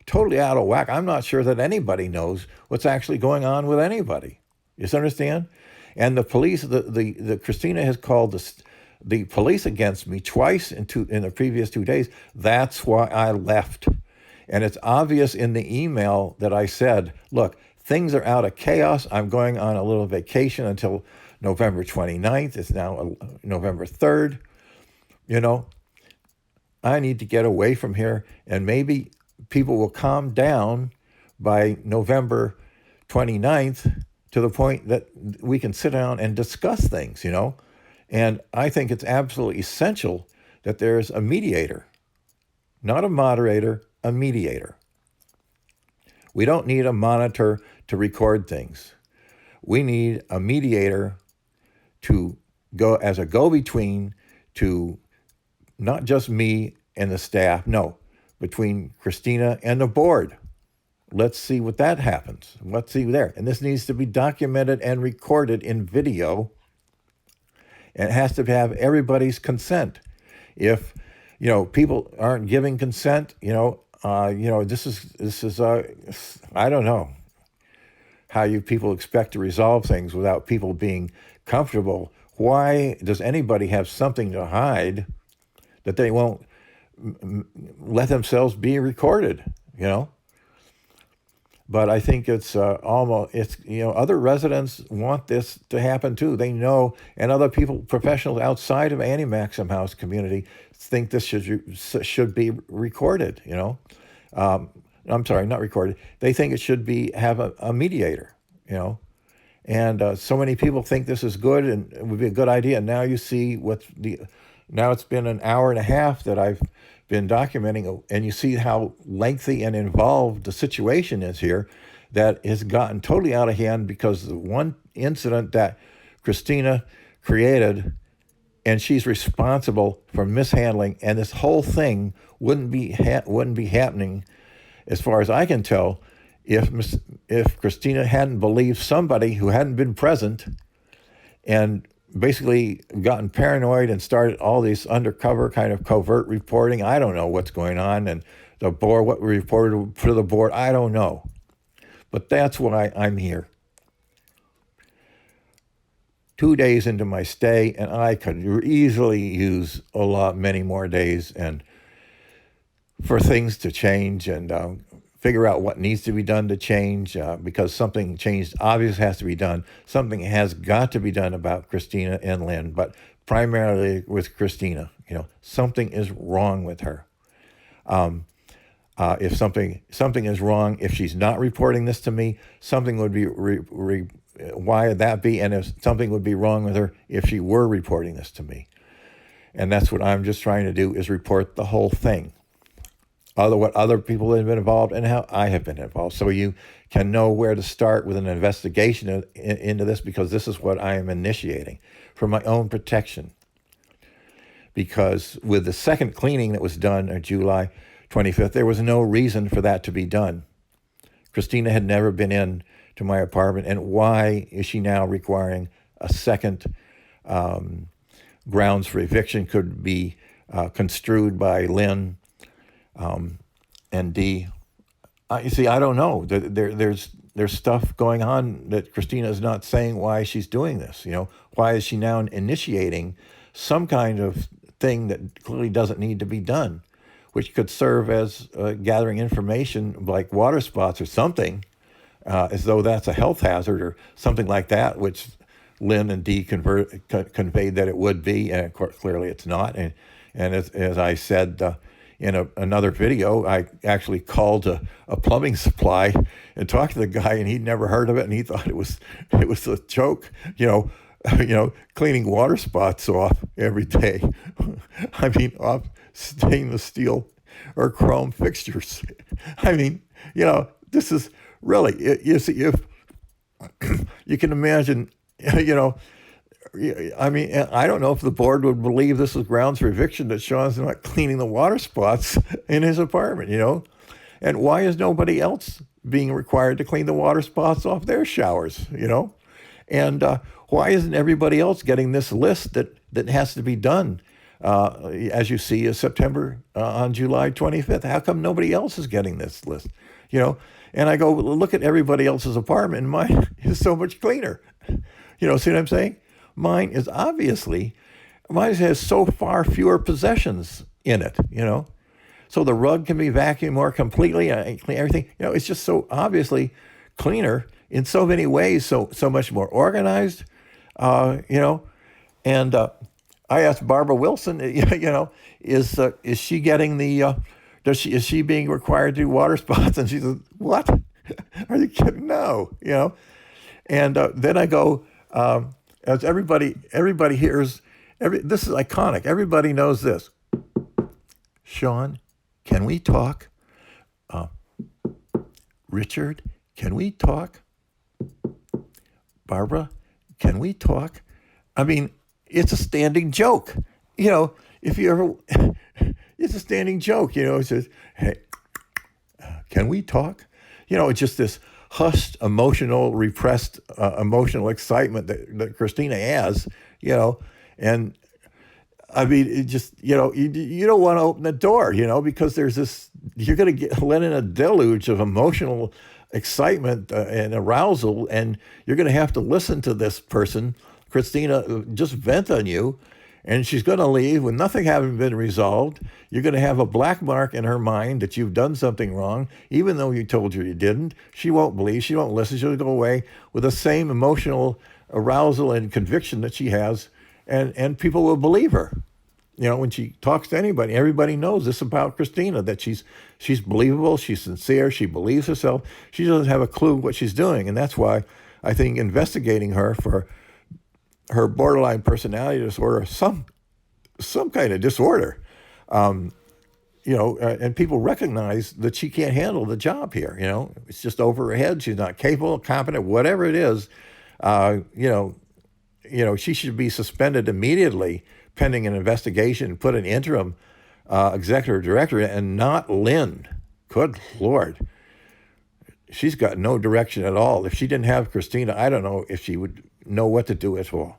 S1: Totally out of whack. I'm not sure that anybody knows what's actually going on with anybody. You understand? And the police, the Christina has called the police against me twice in the previous 2 days. That's why I left. And it's obvious in the email that I said, look, things are out of chaos. I'm going on a little vacation until November 29th. It's now November 3rd. I need to get away from here, and maybe people will calm down by November 29th to the point that we can sit down and discuss things, And I think it's absolutely essential that there's a mediator, not a moderator, a mediator. We don't need a monitor to record things. We need a mediator to go as a go-between to not just me and the staff, no, between Christina and the board. Let's see what that happens. Let's see there. And this needs to be documented and recorded in video. And it has to have everybody's consent. If, people aren't giving consent, this is I don't know how you people expect to resolve things without people being comfortable. Why does anybody have something to hide that they won't let themselves be recorded, But I think it's other residents want this to happen too. They know, and other people, professionals outside of Anti-Maxim House community think this should be recorded, I'm sorry, not recorded. They think it should have a mediator, And so many people think this is good and it would be a good idea. And now you see now it's been an hour and a half that I've been documenting, and you see how lengthy and involved the situation is here, that has gotten totally out of hand because the one incident that Christina created, and she's responsible for mishandling, and this whole thing wouldn't be happening, as far as I can tell, if Christina hadn't believed somebody who hadn't been present and basically gotten paranoid and started all these undercover kind of covert reporting. I don't know what's going on, and the board, what we reported to the board, I don't know. But that's why I'm here. 2 days into my stay, and I could easily use many more days and for things to change and figure out what needs to be done to change, because something changed obviously has to be done. Something has got to be done about Christina and Lynn, but primarily with Christina. Something is wrong with her. If something is wrong, if she's not reporting this to me, something would be, why would that be? And if something would be wrong with her if she were reporting this to me. And that's what I'm just trying to do, is report the whole thing. What other people have been involved and how I have been involved. So you can know where to start with an investigation into this, because this is what I am initiating for my own protection. Because with the second cleaning that was done on July 25th, there was no reason for that to be done. Christina had never been in to my apartment, and why is she now requiring a second grounds for eviction could be construed by Lynn and Dee. You see, I don't know. There's stuff going on that Christina is not saying why she's doing this. Why is she now initiating some kind of thing that clearly doesn't need to be done, which could serve as gathering information like water spots or something, as though that's a health hazard or something like that, which Lynn and Dee conveyed that it would be, and of course, clearly it's not. And as I said in another video, I actually called a plumbing supply and talked to the guy, and he'd never heard of it, and he thought it was a joke, cleaning water spots off every day. I mean, off stainless steel or chrome fixtures. I mean, this is really, you see, if you can imagine, I mean, I don't know if the board would believe this is grounds for eviction, that Sean's not cleaning the water spots in his apartment, And why is nobody else being required to clean the water spots off their showers, And why isn't everybody else getting this list that has to be done, as you see, is September on July 25th? How come nobody else is getting this list, And I go, look at everybody else's apartment, and mine is so much cleaner. See what I'm saying? Mine has so far fewer possessions in it, So the rug can be vacuumed more completely, clean everything. It's just so obviously cleaner in so many ways, so much more organized, And I asked Barbara Wilson, is she getting the, is she being required to do water spots? And she says, what? Are you kidding? No, And then I go, as everybody hears, this is iconic. Everybody knows this. Sean, can we talk? Richard, can we talk? Barbara, can we talk? I mean, it's a standing joke. If you ever, it's a standing joke. It says, hey, can we talk? It's just this hushed, emotional, repressed, emotional excitement that Christina has, and I mean, it just, you don't want to open the door, because there's this, you're going to let in a deluge of emotional excitement and arousal, and you're going to have to listen to this person, Christina, just vent on you, and she's going to leave with nothing having been resolved. You're going to have a black mark in her mind that you've done something wrong, even though you told her you didn't. She won't believe, she won't listen, she'll go away with the same emotional arousal and conviction that she has, and people will believe her. When she talks to anybody, everybody knows this about Christina, that she's believable, she's sincere, she believes herself. She doesn't have a clue what she's doing, and that's why I think investigating her for her borderline personality disorder, some kind of disorder, and people recognize that she can't handle the job here. It's just over her head. She's not capable, competent, whatever it is. She should be suspended immediately pending an investigation, put an interim executive director, and not Lynn. Good Lord. She's got no direction at all. If she didn't have Christina, I don't know if she would know what to do at all,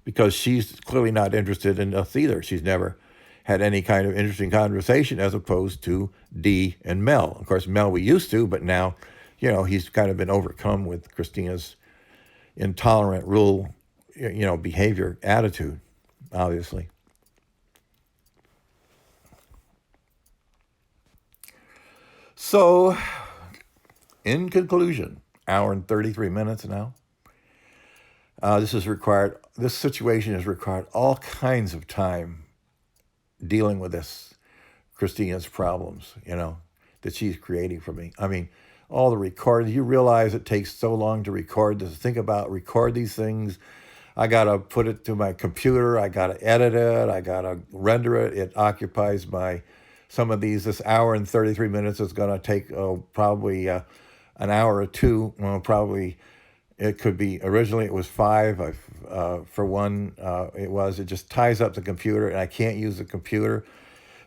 S1: because she's clearly not interested in us either. She's never had any kind of interesting conversation, as opposed to Dee and Mel. Of course, Mel we used to, but now, he's kind of been overcome with Christina's intolerant rule, behavior, attitude, obviously. So, in conclusion, hour and 33 minutes now. This situation has required all kinds of time dealing with this, Christina's problems, that she's creating for me. I mean, all the recording, you realize it takes so long to record this, record these things. I got to put it to my computer. I got to edit it. I got to render it. It occupies some of this hour and 33 minutes is going to take probably an hour or two. Well, probably it could be, originally it was 5. For one, it just ties up the computer, and I can't use the computer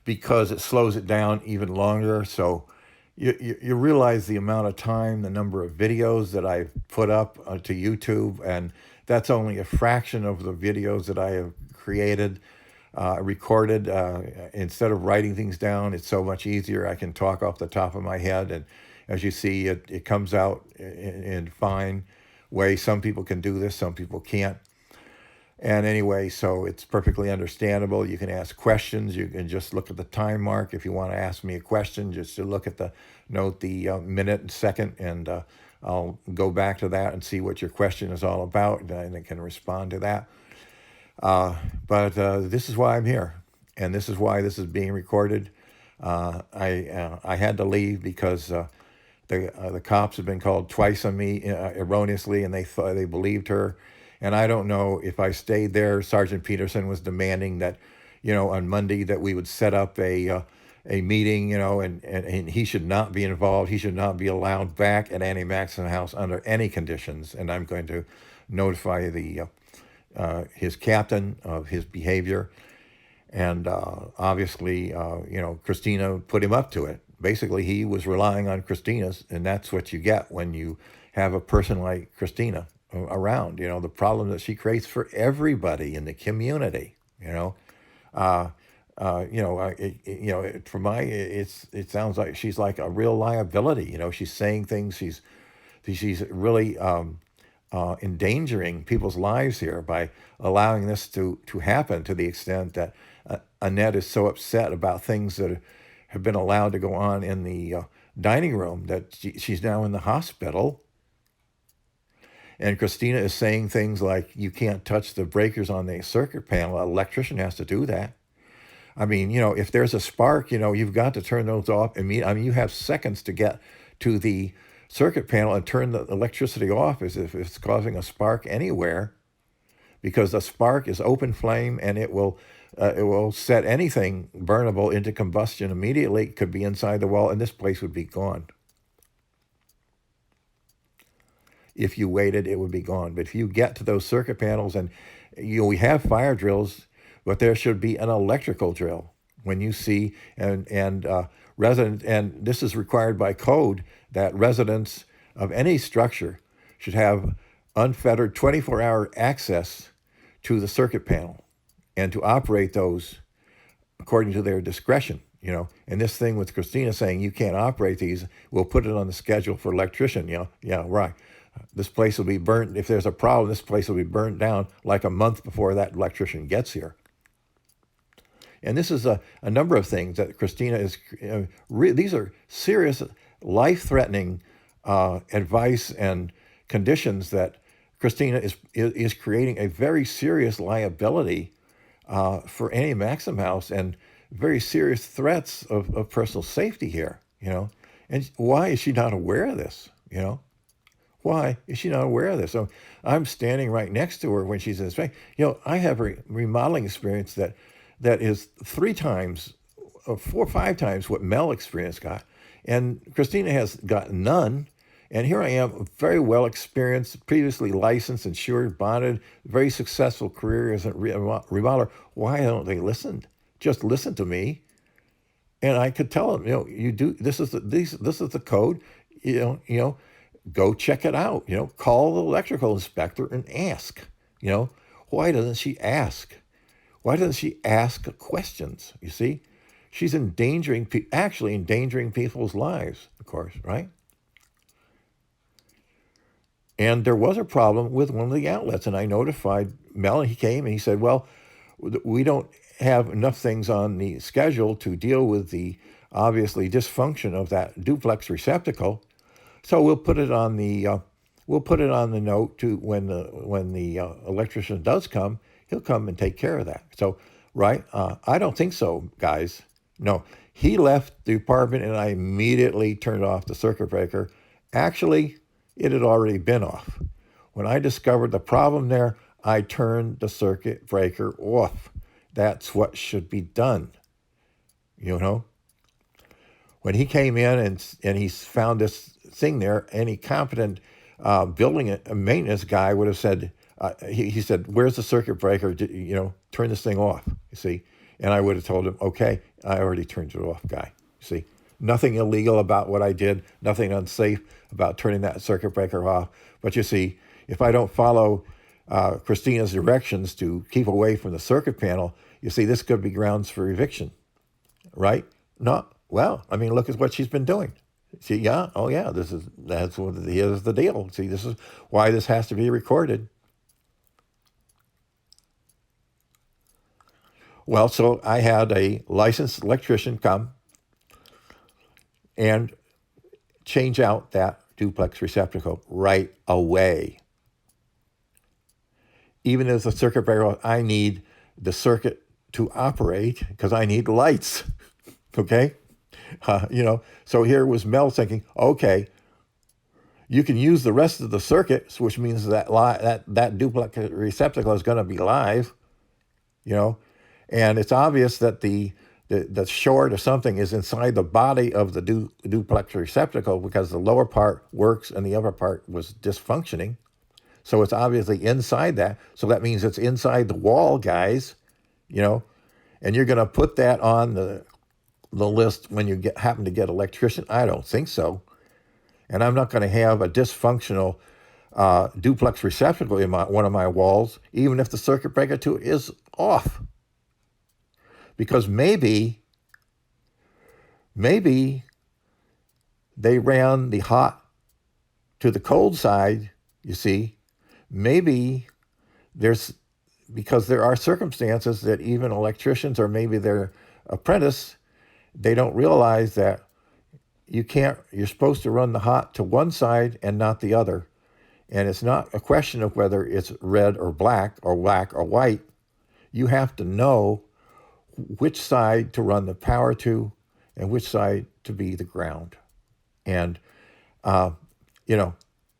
S1: because it slows it down even longer. So you realize the amount of time, the number of videos that I've put up to YouTube, and that's only a fraction of the videos that I have created, recorded. Instead of writing things down, it's so much easier. I can talk off the top of my head, and as you see, it comes out in fine way. Some people can do this, some people can't. And anyway, so it's perfectly understandable. You can ask questions. You can just look at the time mark. If you want to ask me a question, just to look at the note, the minute and second, and I'll go back to that and see what your question is all about, and I can respond to that. But this is why I'm here, and this is why this is being recorded. I had to leave because the cops have been called twice on me erroneously, and they believed her. And I don't know if I stayed there. Sergeant Peterson was demanding that, on Monday that we would set up a meeting, and he should not be involved. He should not be allowed back at Annie Maxson House under any conditions. And I'm going to notify his captain of his behavior. And obviously, Christina put him up to it. Basically, he was relying on Christina's, and that's what you get when you have a person like Christina around. The problem that she creates for everybody in the community. It sounds like she's like a real liability. She's saying things. She's really endangering people's lives here by allowing this to happen, to the extent that Annette is so upset about things that have been allowed to go on in the dining room that she's now in the hospital. And Christina is saying things like, you can't touch the breakers on the circuit panel. An electrician has to do that. I mean, if there's a spark, you've got to turn those off. You have seconds to get to the circuit panel and turn the electricity off as if it's causing a spark anywhere, because a spark is open flame, and it will set anything burnable into combustion immediately. It could be inside the wall, and this place would be gone. If you waited, it would be gone. But if you get to those circuit panels, and we have fire drills, but there should be an electrical drill when you see and this is required by code, that residents of any structure should have unfettered 24-hour access to the circuit panel and to operate those according to their discretion. And this thing with Christina saying you can't operate these, we'll put it on the schedule for electrician. Yeah, right. This place will be burnt. If there's a problem, this place will be burnt down like a month before that electrician gets here. And this is a number of things that Christina is, these are serious, life-threatening advice and conditions that Christina is creating a very serious liability for Annie Maxson House, and very serious threats of personal safety here, And why is she not aware of this, Why is she not aware of this? So I'm standing right next to her when she's in this thing. I have a remodeling experience that is 3 times, 4 or 5 times what Mel experience got. And Christina has got none. And here I am, very well experienced, previously licensed, insured, bonded, very successful career as a remodeler. Why don't they listen? Just listen to me. And I could tell them, you do, this is the code, go check it out, call the electrical inspector and ask, why doesn't she ask? Why doesn't she ask questions? You see, she's actually endangering people's lives, of course, right? And there was a problem with one of the outlets, and I notified Mel, and he came and he said, well, we don't have enough things on the schedule to deal with the obviously dysfunction of that duplex receptacle. So we'll put it on the note to when the electrician does come, he'll come and take care of that. So, right? I don't think so, guys. No, he left the apartment, and I immediately turned off the circuit breaker. Actually, it had already been off. When I discovered the problem there, I turned the circuit breaker off. That's what should be done. When he came in and he found this thing there, any competent building maintenance guy would have said, he said, where's the circuit breaker? Turn this thing off, you see? And I would have told him, okay, I already turned it off, guy, you see? Nothing illegal about what I did, nothing unsafe about turning that circuit breaker off. But you see, if I don't follow
S2: Christina's directions to keep away from the circuit panel, you see, this could be grounds for eviction, right? No, well, I mean, look at what she's been doing. See, yeah, oh yeah, here's the deal. See, this is why this has to be recorded. Well, so I had a licensed electrician come and change out that duplex receptacle right away. Even as the circuit breaker, I need the circuit to operate because I need lights. Okay, So here was Mel thinking, okay, you can use the rest of the circuit, which means that duplex receptacle is going to be live. You know, and it's obvious that the short or something is inside the body of the duplex receptacle because the lower part works and the upper part was dysfunctioning. So it's obviously inside that. So that means it's inside the wall, guys, you know, and you're going to put that on the list when you happen to get an electrician? I don't think so. And I'm not going to have a dysfunctional duplex receptacle in one of my walls, even if the circuit breaker to it is off. Because maybe they ran the hot to the cold side, you see. Maybe because there are circumstances that even electricians or maybe their apprentice, they don't realize that you're supposed to run the hot to one side and not the other. And it's not a question of whether it's red or black or white. You have to know which side to run the power to and which side to be the ground. And,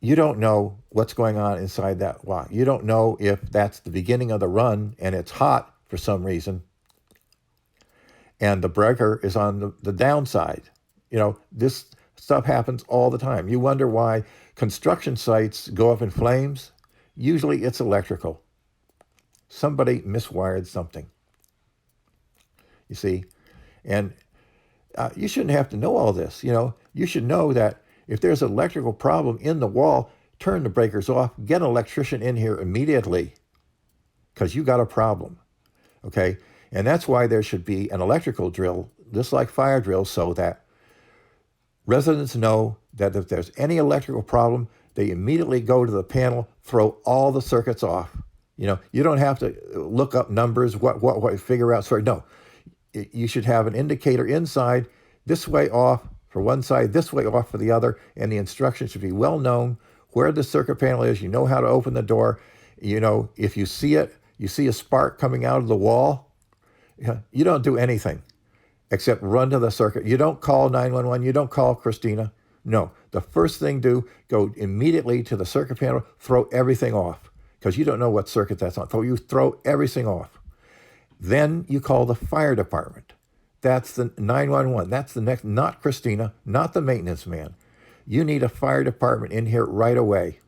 S2: you don't know what's going on inside that wire. You don't know if that's the beginning of the run and it's hot for some reason and the breaker is on the downside. This stuff happens all the time. You wonder why construction sites go up in flames. Usually it's electrical. Somebody miswired something. You see, and you shouldn't have to know all this. You should know that if there's an electrical problem in the wall, turn the breakers off, get an electrician in here immediately because you got a problem, okay? And that's why there should be an electrical drill, just like fire drills, so that residents know that if there's any electrical problem, they immediately go to the panel, throw all the circuits off. You don't have to look up numbers, what figure out. Sorry, no. You should have an indicator inside, this way off for one side, this way off for the other, and the instructions should be well known where the circuit panel is. You know how to open the door. If you see it, you see a spark coming out of the wall, you don't do anything except run to the circuit. You don't call 911. You don't call Christina. No, the first thing go immediately to the circuit panel, throw everything off because you don't know what circuit that's on. So you throw everything off. Then you call the fire department. That's the 911. That's the next, not Christina, not the maintenance man. You need a fire department in here right away.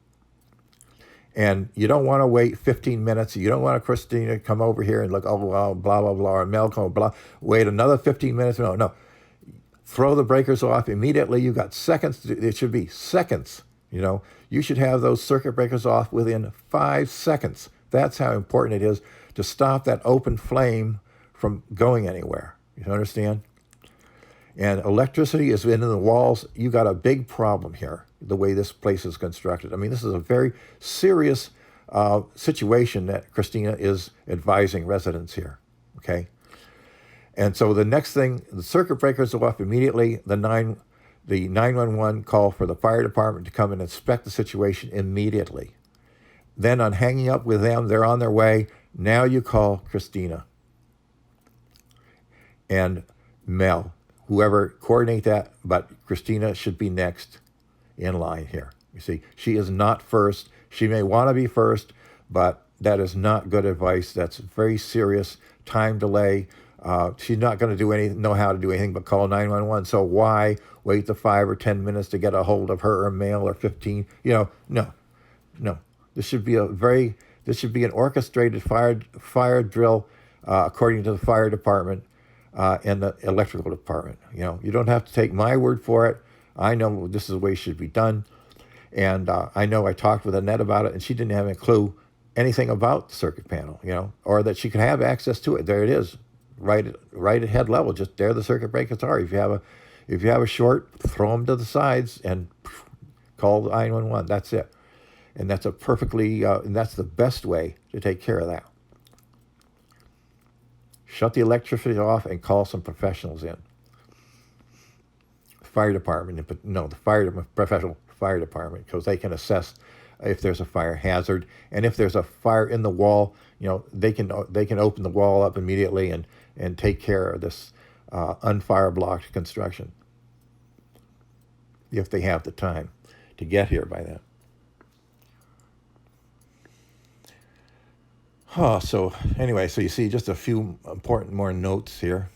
S2: And you don't want to wait 15 minutes. You don't want Christina to come over here and look, oh, blah, blah, blah, blah, or Mel come, blah. Wait another 15 minutes. No. Throw the breakers off immediately. You've got seconds. It should be seconds. You should have those circuit breakers off within 5 seconds. That's how important it is to stop that open flame from going anywhere. You understand? And electricity is in the walls. You got a big problem here, the way this place is constructed. I mean, this is a very serious situation that Christina is advising residents here, okay? And so the next thing, the circuit breakers are off immediately. The 911 call for the fire department to come and inspect the situation immediately. Then on hanging up with them, they're on their way. Now you call Christina and Mel, whoever coordinate that, but Christina should be next in line here. You see, she is not first. She may want to be first, but that is not good advice. That's very serious time delay. She's not going to know how to do anything but call 911. So why wait the 5 or 10 minutes to get a hold of her or Mel or 15? No. This should be an orchestrated fire drill according to the fire department and the electrical department. You don't have to take my word for it. I know this is the way it should be done. And I know I talked with Annette about it, and she didn't have a clue anything about the circuit panel, or that she could have access to it. There it is, right at head level. Just there, the circuit breakers are. If you have a short, throw them to the sides and call the 911. That's it, and that's and that's the best way to take care of that. Shut the electricity off and call some professionals in. Fire department, but no, professional fire department, because they can assess if there's a fire hazard, and if there's a fire in the wall, they can open the wall up immediately and take care of this unfire blocked construction if they have the time to get here by then. So anyway, so you see just a few important more notes here.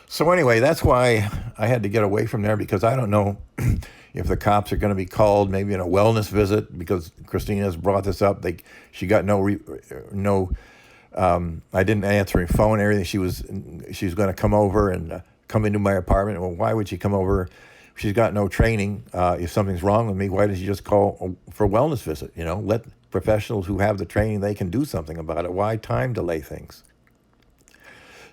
S2: So anyway, that's why I had to get away from there, because I don't know if the cops are going to be called, maybe in a wellness visit, because Christina has brought this up. She got no. I didn't answer her phone and everything. She was going to come over and come into my apartment. Well, why would she come over? She's got no training. If something's wrong with me, why does she just call for a wellness visit? Let professionals who have the training, they can do something about it. Why time delay things?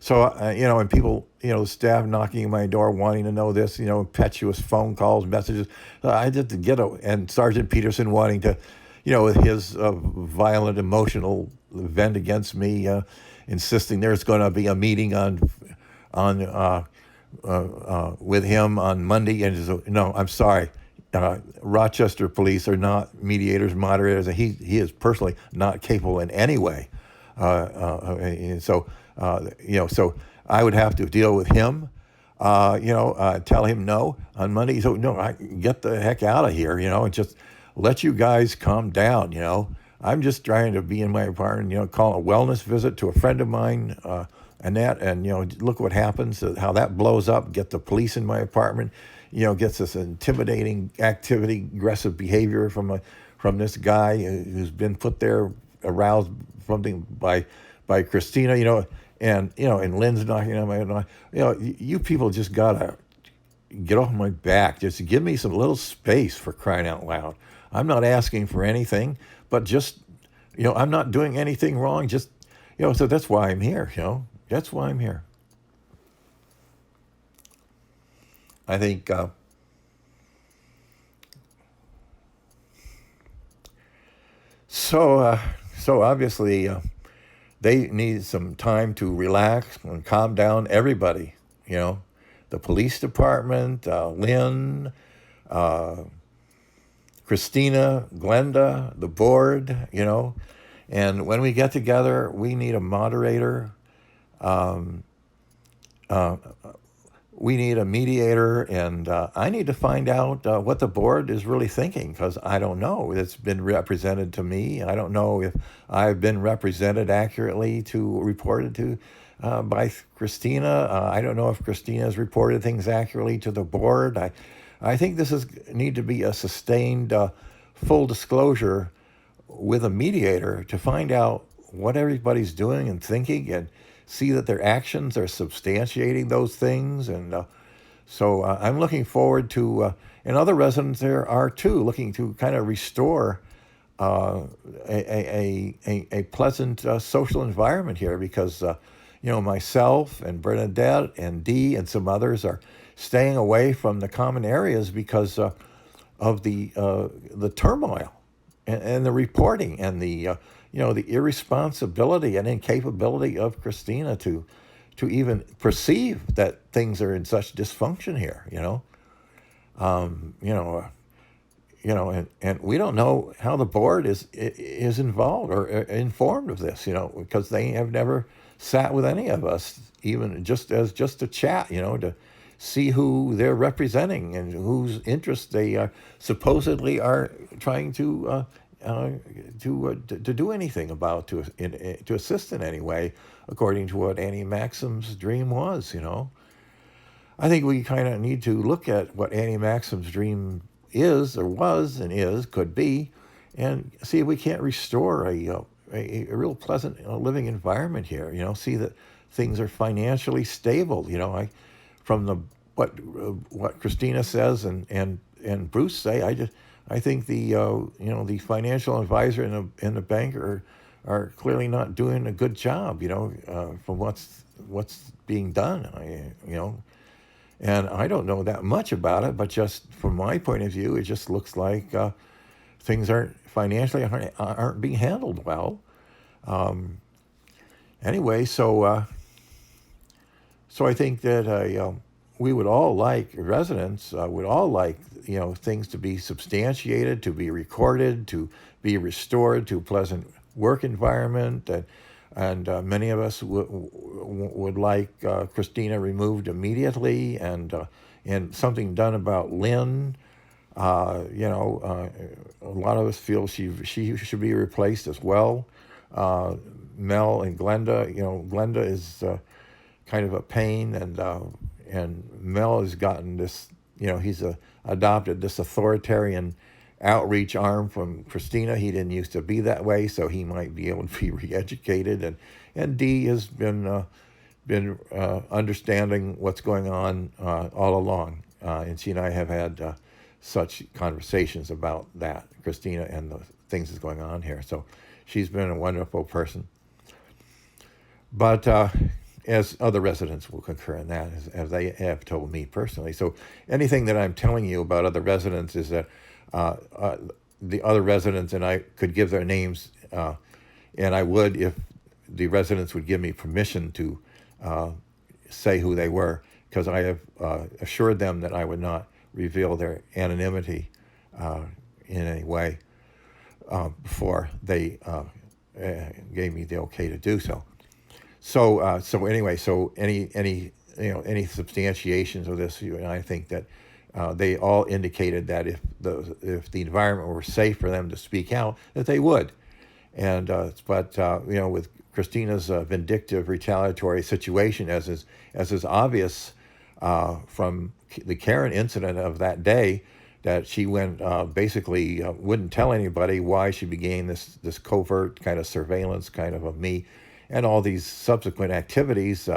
S2: So, and people, staff knocking at my door wanting to know this, impetuous phone calls, messages. I did to get and Sergeant Peterson wanting to, with his violent emotional vent against me, insisting there's going to be a meeting with him on Monday. And so, no, I'm sorry. Rochester police are not mediators, moderators. He is personally not capable in any way. And so, so I would have to deal with him, tell him no on Monday. So no, I get the heck out of here, and just let you guys calm down. I'm just trying to be in my apartment, call a wellness visit to a friend of mine, Annette, and, look what happens, how that blows up, get the police in my apartment, gets this intimidating activity, aggressive behavior from this guy who's been put there, aroused something by Christina, and Lynn's knocking on my door. You people just gotta get off my back. Just give me some little space, for crying out loud. I'm not asking for anything, but just, I'm not doing anything wrong. Just, so that's why I'm here. That's why I'm here. I think. So obviously, they need some time to relax and calm down. Everybody, the police department, Lynn, Christina, Glenda, the board, and when we get together, we need a moderator. We need a mediator, and I need to find out what the board is really thinking, because I don't know. It's been represented to me. I don't know if I've been represented accurately reported to by Christina. I don't know if Christina has reported things accurately to the board. I think this need to be a sustained full disclosure with a mediator to find out what everybody's doing and thinking, and see that their actions are substantiating those things. And so I'm looking forward to, and other residents there are too, looking to kind of restore a pleasant social environment here, because myself and Bernadette and Dee and some others are staying away from the common areas because of the turmoil and the reporting and the the irresponsibility and incapability of Christina to even perceive that things are in such dysfunction here. And we don't know how the board is involved or informed of this, because they have never sat with any of us, even just to chat, to see who they're representing and whose interests they supposedly are trying to do anything about, to assist in any way, according to what Annie Maxim's dream was. I think we kind of need to look at what Annie Maxim's dream is, or was, and could be, and see if we can't restore a real pleasant living environment here. See that things are financially stable. From what Christina says and Bruce say, I think the financial advisor and the bank are clearly not doing a good job. From what's being done. And I don't know that much about it, but just from my point of view, it just looks like things aren't being handled well. Anyway, so I think that we would all like residents would all like things to be substantiated, to be recorded, to be restored to a pleasant work environment, and many of us would like Christina removed immediately, and something done about Lynn. A lot of us feel she should be replaced as well. Mel and Glenda, Glenda is kind of a pain, and Mel has gotten this, he's adopted this authoritarian outreach arm from Christina. He didn't used to be that way, so he might be able to be re-educated. And Dee has been understanding what's going on all along, and she and I have had such conversations about that, Christina, and the things that's going on here. So she's been a wonderful person. But as other residents will concur in that, as they have told me personally. So anything that I'm telling you about other residents is that the other residents, and I could give their names, and I would if the residents would give me permission to say who they were, because I have assured them that I would not reveal their anonymity in any way before they gave me the okay to do so. So anyway, so any substantiations of this, I think that they all indicated that if the environment were safe for them to speak out, that they would. And but with Christina's vindictive, retaliatory situation, as is obvious from the Karen incident of that day, that she went basically wouldn't tell anybody why she began this covert kind of surveillance kind of me, and all these subsequent activities,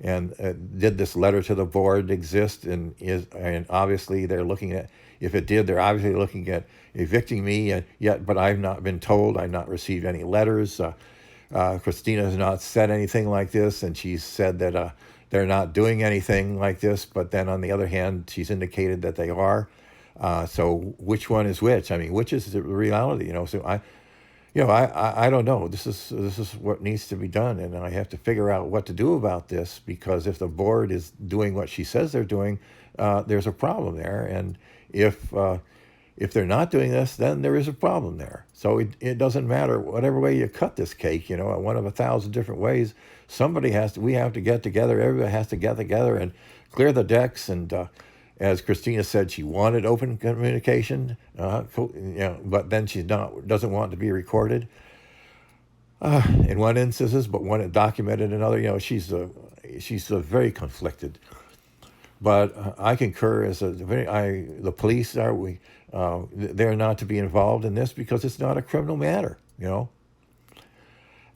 S2: and did this letter to the board exist? And obviously they're looking at, if it did, they're obviously looking at evicting me yet, but I've not been told. I've not received any letters. Christina has not said anything like this, and she's said that they're not doing anything like this, but then on the other hand, she's indicated that they are. So which one is which? I mean, which is the reality? So I don't know. This is what needs to be done, and I have to figure out what to do about this, because if the board is doing what she says they're doing, there's a problem there, and if they're not doing this, then there is a problem there. So it doesn't matter whatever way you cut this cake. One of 1,000 different ways. We have to get together. Everybody has to get together and clear the decks. And as Christina said, she wanted open communication, but then she doesn't want it to be recorded in one instances, but want it documented in other. She's very conflicted. But I concur the police they're not to be involved in this because it's not a criminal matter,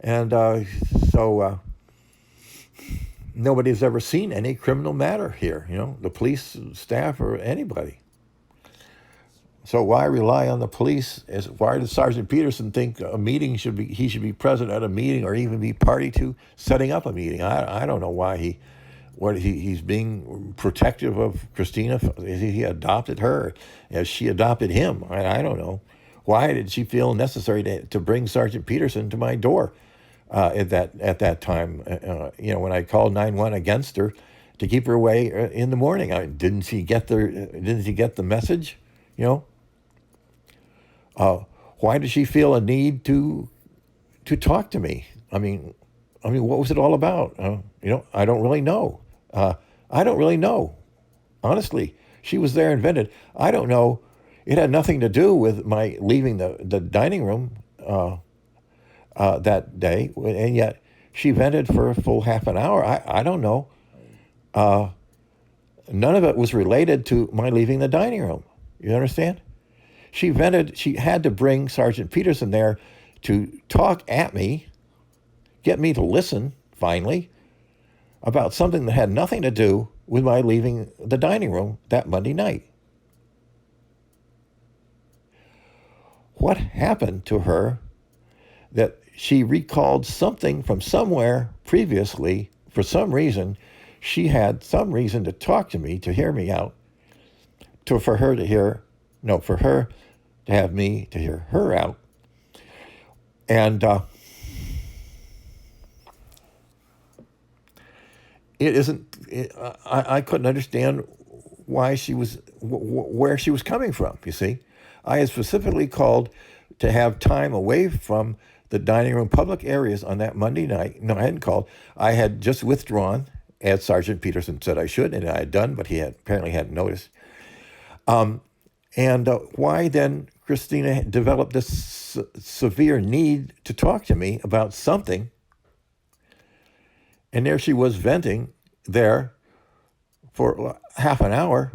S2: and so nobody's ever seen any criminal matter here, the police staff or anybody. So why rely on the police? Why does Sergeant Peterson think he should be present at a meeting or even be party to setting up a meeting? I don't know why he's being protective of Christina. He adopted her as she adopted him. I don't know. Why did she feel necessary to bring Sergeant Peterson to my door at that time? When I called 911 against her to keep her away in the morning. Didn't she get the message? Why did she feel a need to talk to me? I mean, what was it all about? I don't really know. I don't really know. Honestly, she was there and vented. I don't know. It had nothing to do with my leaving the dining room that day, and yet she vented for a full half an hour. I don't know. None of it was related to my leaving the dining room. You understand? She vented. She had to bring Sergeant Peterson there to talk at me, get me to listen, finally, about something that had nothing to do with my leaving the dining room that Monday night. what happened to her that she recalled something from somewhere previously. For some reason, she had some reason to talk to me, to hear me out, for her to hear, no, for her to have me to hear her out. And I couldn't understand why she was, where she was coming from, you see. I had specifically called to have time away from the dining room public areas on that Monday night. No, I hadn't called. I had just withdrawn, as Sergeant Peterson said I should, and I had done, but he had apparently hadn't noticed. And why then Christina developed this severe need to talk to me about something. And there she was venting there for half an hour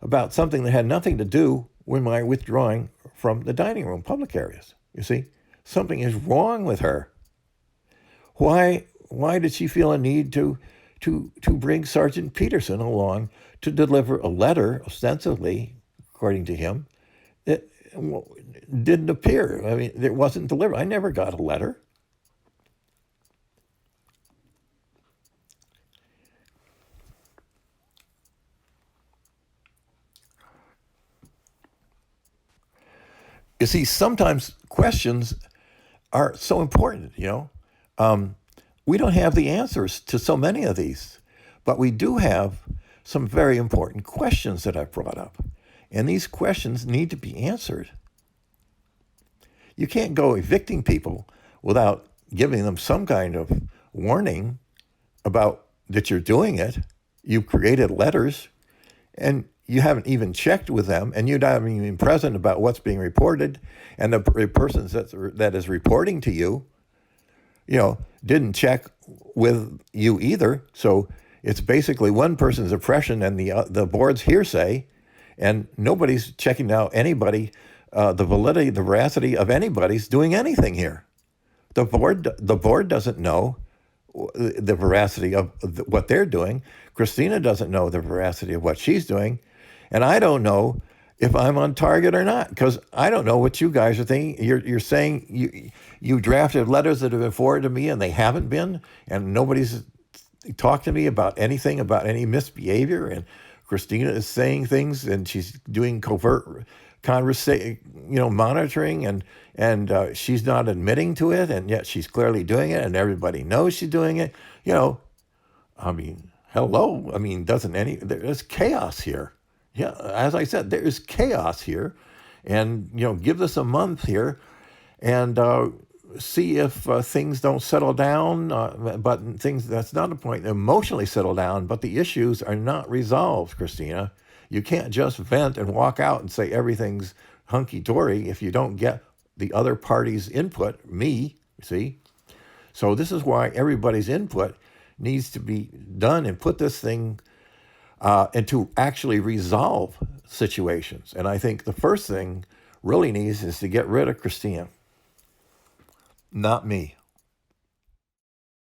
S2: about something that had nothing to do with my withdrawing from the dining room public areas. You see, something is wrong with her. Why did she feel a need to bring Sergeant Peterson along to deliver a letter, ostensibly, according to him, that didn't appear? I mean, it wasn't delivered. I never got a letter. You see, sometimes questions are so important, you know. We don't have the answers to so many of these, but we do have some very important questions that I've brought up. And these questions need to be answered. You can't go evicting people without giving them some kind of warning about that you're doing it. You've created letters and you haven't even checked with them, and you haven't even been present about what's being reported, and the person that is reporting to you, you know, didn't check with you either. So it's basically one person's impression and the board's hearsay, and nobody's checking out anybody, the validity, the veracity of anybody's doing anything here. The board doesn't know the veracity of what they're doing. Christina doesn't know the veracity of what she's doing. And I don't know if I'm on target or not, because I don't know what you guys are thinking. You're saying you drafted letters that have been forwarded to me and they haven't been, and nobody's talked to me about anything, about any misbehavior. And Christina is saying things and she's doing covert conversation, you know, monitoring, and she's not admitting to it, and yet she's clearly doing it, and everybody knows she's doing it. You know, I mean, hello. I mean, there's chaos here. Yeah, as I said, there is chaos here, and you know, give this a month here, and see if things don't settle down. But that's not the point. Emotionally settle down, but the issues are not resolved, Christina. You can't just vent and walk out and say everything's hunky-dory if you don't get the other party's input, me, you see. So this is why everybody's input needs to be done and put this thing and to actually resolve situations. And I think the first thing really needs is to get rid of Christina, not me.